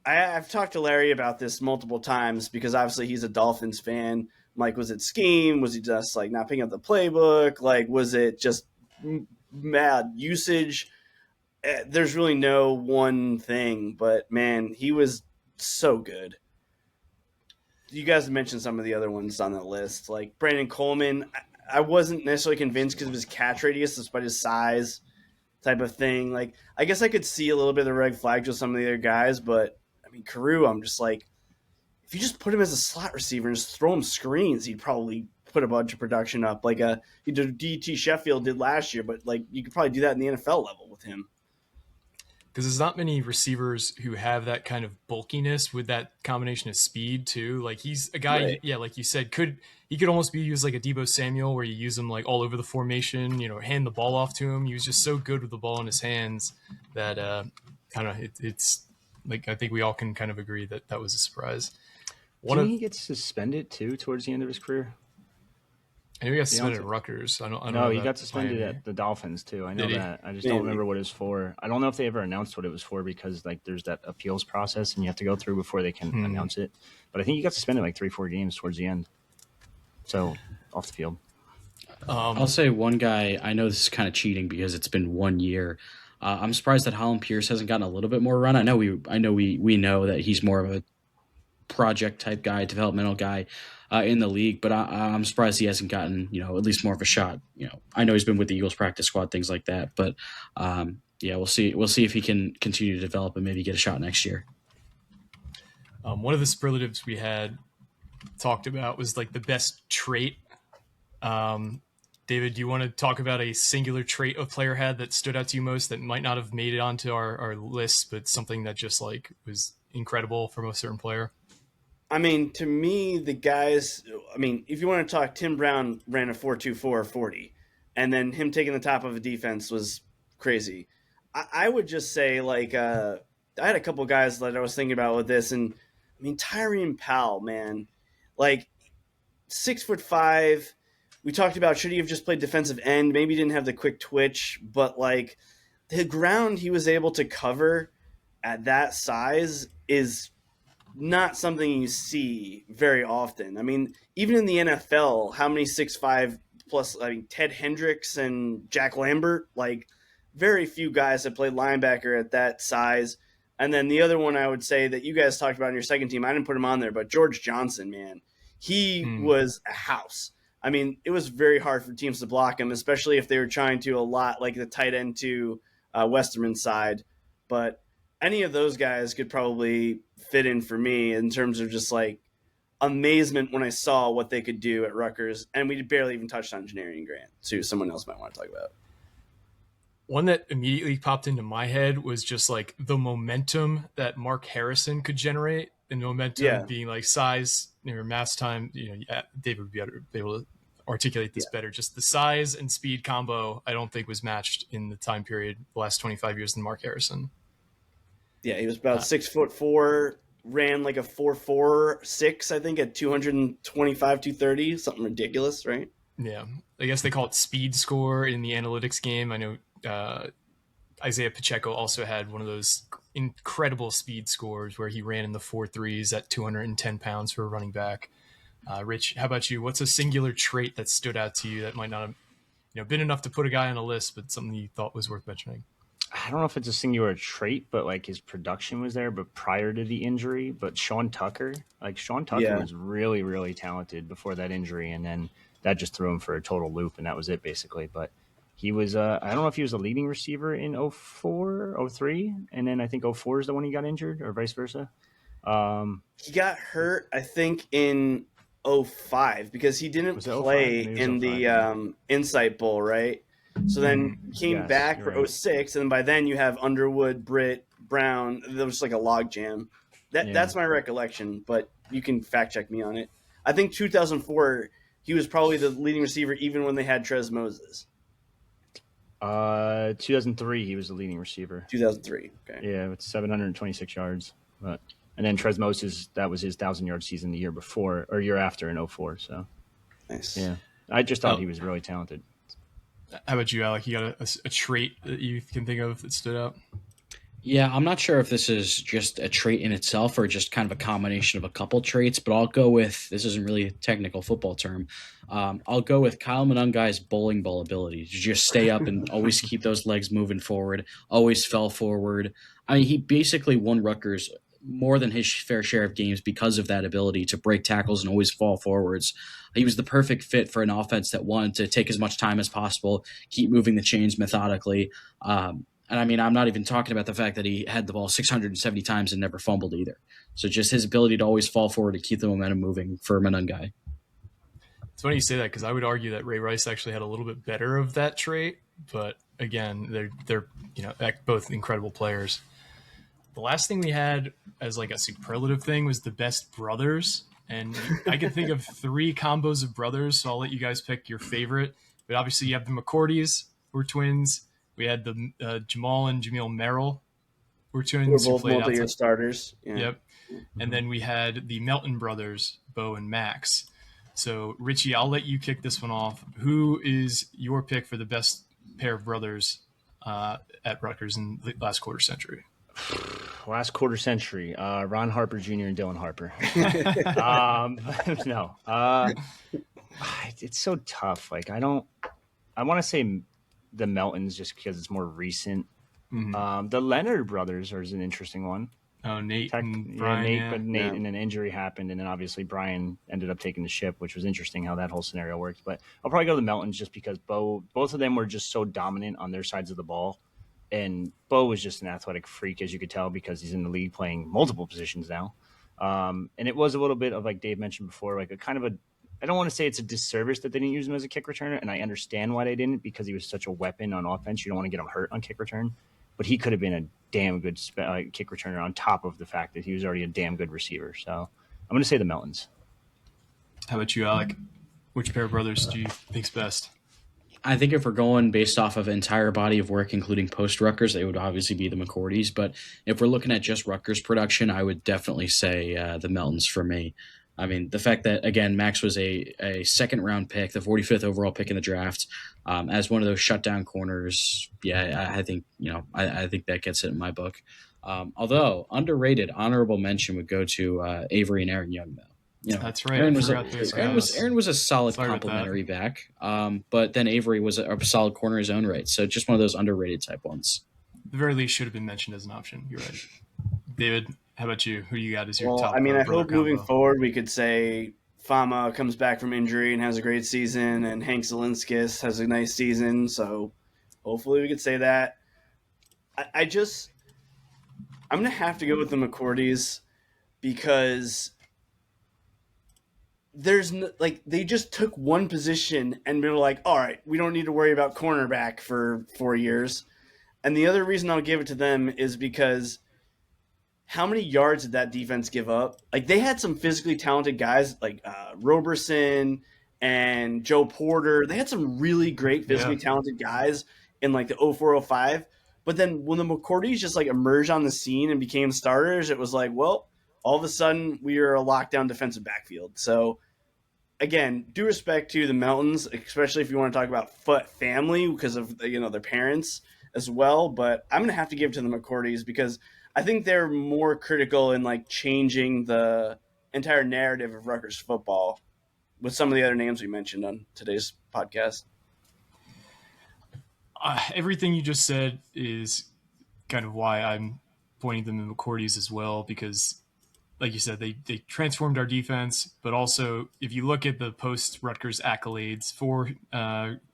I've talked to Larry about this multiple times because obviously he's a Dolphins fan. Like, was it scheme? Was he just like not picking up the playbook? Like, was it just mad usage? There's really no one thing, but man, he was so good. You guys mentioned some of the other ones on that list, like Brandon Coleman. I wasn't necessarily convinced because of his catch radius, despite his size, type of thing. Like, I guess I could see a little bit of the red flags with some of the other guys, but I mean, Carew, I'm just like, if you just put him as a slot receiver and just throw him screens, he'd probably put a bunch of production up, like he did DT Sheffield did last year. But like, you could probably do that in the NFL level with him. Because there's not many receivers who have that kind of bulkiness with that combination of speed too. Like he's a guy, right. Yeah, like you said, he could almost be used like a Deebo Samuel, where you use him like all over the formation. Hand the ball off to him. He was just so good with the ball in his hands that it's like I think we all can kind of agree that was a surprise. Didn't he get suspended too towards the end of his career? I know he got suspended at Rutgers. I don't know. No, he got suspended at the Dolphins too. I know that. I just don't remember what it was for. I don't know if they ever announced what it was for because like there's that appeals process and you have to go through before they can announce it. But I think he got suspended like 3-4 games towards the end. So off the field. I'll say one guy. I know this is kind of cheating because it's been 1 year. I'm surprised that Holland Pierce hasn't gotten a little bit more run. I know we know that he's more of a project type guy, developmental guy in the league, but I'm surprised he hasn't gotten, at least more of a shot. I know he's been with the Eagles practice squad, things like that, but we'll see. We'll see if he can continue to develop and maybe get a shot next year. One of the superlatives we had talked about was like the best trait. David, do you want to talk about a singular trait a player had that stood out to you most that might not have made it onto our list, but something that just like was incredible from a certain player? I mean, to me, the guys, if you want to talk, Tim Brown ran a 4.24 40, and then him taking the top of a defense was crazy. I would just say, like, I had a couple guys that I was thinking about with this, and Tyreen Powell, man, like 6'5". We talked about should he have just played defensive end? Maybe he didn't have the quick twitch, but like the ground he was able to cover at that size is not something you see very often. Even in the NFL, how many 6'5" plus, Ted Hendricks and Jack Lambert, like very few guys have played linebacker at that size. And then the other one I would say that you guys talked about in your second team, I didn't put him on there, but George Johnson, man, he was a house. It was very hard for teams to block him, especially if they were trying to a lot like the tight end to Westerman's side. But any of those guys could probably fit in for me in terms of just like amazement when I saw what they could do at Rutgers. And we barely even touched on Janarian Grant, too. Someone else might want to talk about. One that immediately popped into my head was just like the momentum that Mark Harrison could generate, and momentum being like size or mass time. David would be able to articulate this better. Just the size and speed combo, I don't think was matched in the time period the last 25 years than Mark Harrison. Yeah, he was about 6'4", ran like a 4.46, I think, at 225, 230, something ridiculous, right? Yeah, I guess they call it speed score in the analytics game. I know Isaiah Pacheco also had one of those incredible speed scores where he ran in the 4.3s at 210 pounds for a running back. Rich, how about you? What's a singular trait that stood out to you that might not have been enough to put a guy on a list, but something you thought was worth mentioning? I don't know if it's a singular trait, but like his production was there, but prior to the injury. But Sean Tucker Yeah. was really, really talented before that injury, and then that just threw him for a total loop, and that was it basically. But he was, I don't know if he was a leading receiver in 04, 03, and then I think 04 is the one he got injured, or vice versa. He got hurt, I think, in 05 because he didn't Was it 05? play Maybe it was in 05, the yeah. Insight Bowl, right? So then came Yes, back you're for right. 06, and by then you have Underwood, Britt, Brown. There was like a log jam. That's my recollection, but you can fact check me on it. I think 2004 he was probably the leading receiver even when they had Trez Moses. 2003 he was the leading receiver. 2003. Okay. Yeah, with 726 yards. And then Trez Moses, that was his 1,000-yard season the year before or year after in 04. So Nice. yeah, I just thought he was really talented. How about you, Alec? You got a trait that you can think of that stood out? Yeah, I'm not sure if this is just a trait in itself or just kind of a combination of a couple traits, but I'll go with, this isn't really a technical football term. I'll go with Kyle Monungai's bowling ball ability to just stay up and always keep those legs moving forward, always fell forward. I mean, he basically won Rutgers more than his fair share of games because of that ability to break tackles and always fall forwards. He was the perfect fit for an offense that wanted to take as much time as possible, keep moving the chains methodically. And I mean, I'm not even talking about the fact that he had the ball 670 times and never fumbled either. So just his ability to always fall forward to keep the momentum moving for Monungai. It's funny you say that because I would argue that Ray Rice actually had a little bit better of that trait. But again, they're both incredible players. The last thing we had as like a superlative thing was the best brothers. And I can think of 3 combos of brothers, so I'll let you guys pick your favorite. But obviously you have the McCourtys, who were twins. We had the Jamal and Jamil Merrill, who were twins. We're Who both played multi-year outside. starters. Yeah. Yep. And then we had the Melton brothers, Bo and Max. So, Richie, I'll let you kick this one off. Who is your pick for the best pair of brothers at Rutgers in the last quarter century? Last quarter century, Ron Harper Jr. and Dylan Harper. No. It's so tough. Like, I want to say the Meltons just because it's more recent. Mm-hmm. The Leonard brothers is an interesting one. Oh, Nate and Yeah, Brian. Nate, Yeah. but Nate, and an injury happened, and then obviously Brian ended up taking the ship, which was interesting how that whole scenario worked. But I'll probably go to the Meltons just because both of them were just so dominant on their sides of the ball, and Bo was just an athletic freak, as you could tell, because he's in the league playing multiple positions now. And it was a little bit of, like Dave mentioned before, like a kind of a, I don't want to say it's a disservice that they didn't use him as a kick returner, and I understand why they didn't, because he was such a weapon on offense. You don't want to get him hurt on kick return. But he could have been a damn good kick returner on top of the fact that he was already a damn good receiver. So I'm going to say the Meltons. How about you, Alec? Which pair of brothers do you think's best? I think if we're going based off of entire body of work, including post-Rutgers, it would obviously be the McCourtys. But if we're looking at just Rutgers production, I would definitely say the Meltons for me. I mean, the fact that, again, Max was a second-round pick, the 45th overall pick in the draft, as one of those shutdown corners, yeah, I think I think that gets it in my book. Although, underrated, honorable mention would go to Avery and Aaron Young, though. That's right. Aaron was a solid complimentary back, but then Avery was a solid corner in his own right. So just one of those underrated type ones. At the very least, should have been mentioned as an option. You're right. David, how about you? Who you got as your top? I mean, I hope moving combo? forward we could say Fama comes back from injury and has a great season, and Hank Zelinskis has a nice season. So hopefully we could say that. I'm going to have to go with the McCourtys because they just took one position and they were like, all right, we don't need to worry about cornerback for 4 years. And the other reason I'll give it to them is because how many yards did that defense give up? Like, they had some physically talented guys like Roberson and Joe Porter. They had some really great physically talented guys in like the 04-05. But then when the McCourtys just like emerged on the scene and became starters, it was like, well, all of a sudden we are a lockdown defensive backfield. So again, due respect to the Meltons, especially if you want to talk about family because of their parents as well. But I'm going to have to give it to the McCourtys because I think they're more critical in like changing the entire narrative of Rutgers football with some of the other names we mentioned on today's podcast. Everything you just said is kind of why I'm pointing them in McCourty's as well, because like you said, they transformed our defense, but also if you look at the post Rutgers accolades, 4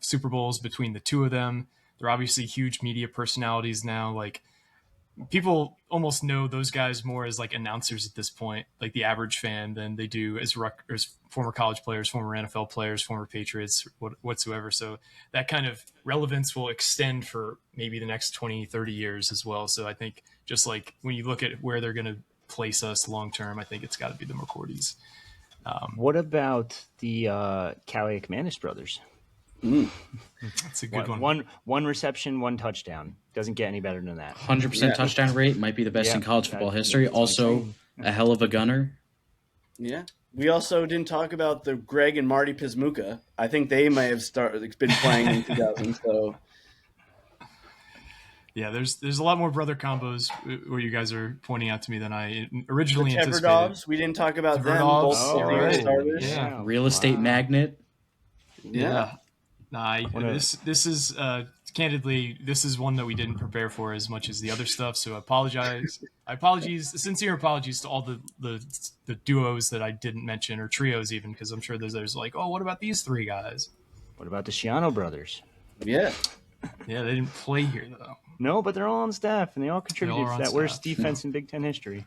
Super Bowls between the two of them, they're obviously huge media personalities now. Like, people almost know those guys more as like announcers at this point, like the average fan, than they do as former college players, former NFL players, former Patriots, whatsoever. So that kind of relevance will extend for maybe the next 20, 30 years as well. So I think just like when you look at where they're going to place us long term, I think it's got to be the McCourtys. What about the Calais McManus brothers? That's a good one. One reception, 1 touchdown. Doesn't get any better than that. 100% touchdown rate, might be the best in college football history. Also, a hell of a gunner. Yeah. We also didn't talk about the Greg and Marty Pismuka. I think they may have been playing in 2000. So yeah, there's a lot more brother combos where you guys are pointing out to me than I originally the anticipated. Teverdovs, we didn't talk about them. Both starters. Yeah. Real estate magnate. Yeah. This is candidly, this is one that we didn't prepare for as much as the other stuff. So sincere apologies to all the duos that I didn't mention, or trios even, because I'm sure there's like, oh, what about these 3 guys? What about the Schiano brothers? Yeah. Yeah, they didn't play here though. No, but they're all on staff, and they all contributed to that staff. Worst defense in Big Ten history.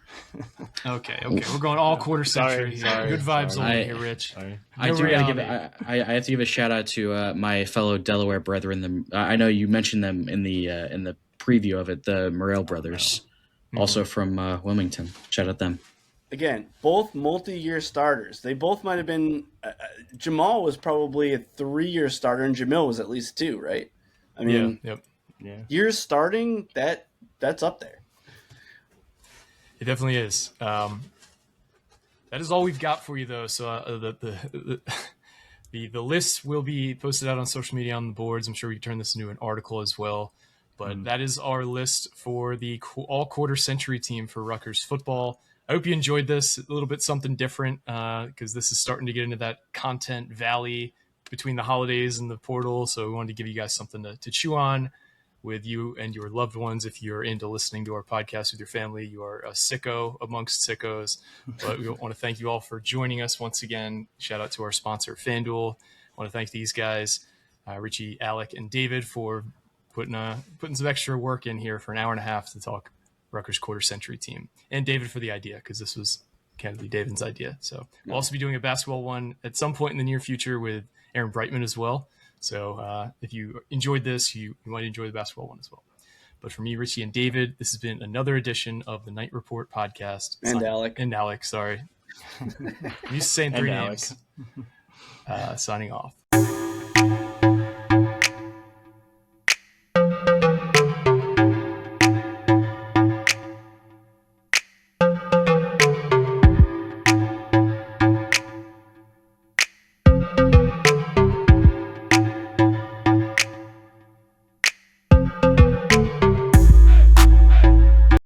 Okay, we're going all quarter century. Good vibes only here, Rich. I have to give a shout out to my fellow Delaware brethren. I know you mentioned them in the preview of it. The Morrell brothers, also from Wilmington. Shout out them. Again, both multi-year starters. They both might have been. Jamal was probably a 3-year starter, and Jamil was at least 2, right? I mean, yeah. Years starting, that's up there. It definitely is. That is all we've got for you, though. So the list will be posted out on social media on the boards. I'm sure we can turn this into an article as well. But that is our list for the all quarter century team for Rutgers football. I hope you enjoyed this. A little bit something different, because this is starting to get into that content valley between the holidays and the portal. So we wanted to give you guys something to chew on with you and your loved ones. If you're into listening to our podcast with your family, you are a sicko amongst sickos. But we want to thank you all for joining us once again. Shout out to our sponsor, FanDuel. I want to thank these guys, Richie, Alec, and David, for putting some extra work in here for an hour and a half to talk Rutgers quarter century team. And David for the idea, because this was candidly David's idea. So we'll also be doing a basketball one at some point in the near future with Aaron Brightman as well. So if you enjoyed this, you might enjoy the basketball one as well. But for me, Richie, and David, this has been another edition of the Night Report podcast. And Alec, sorry. I'm used to saying 3 names. Signing off.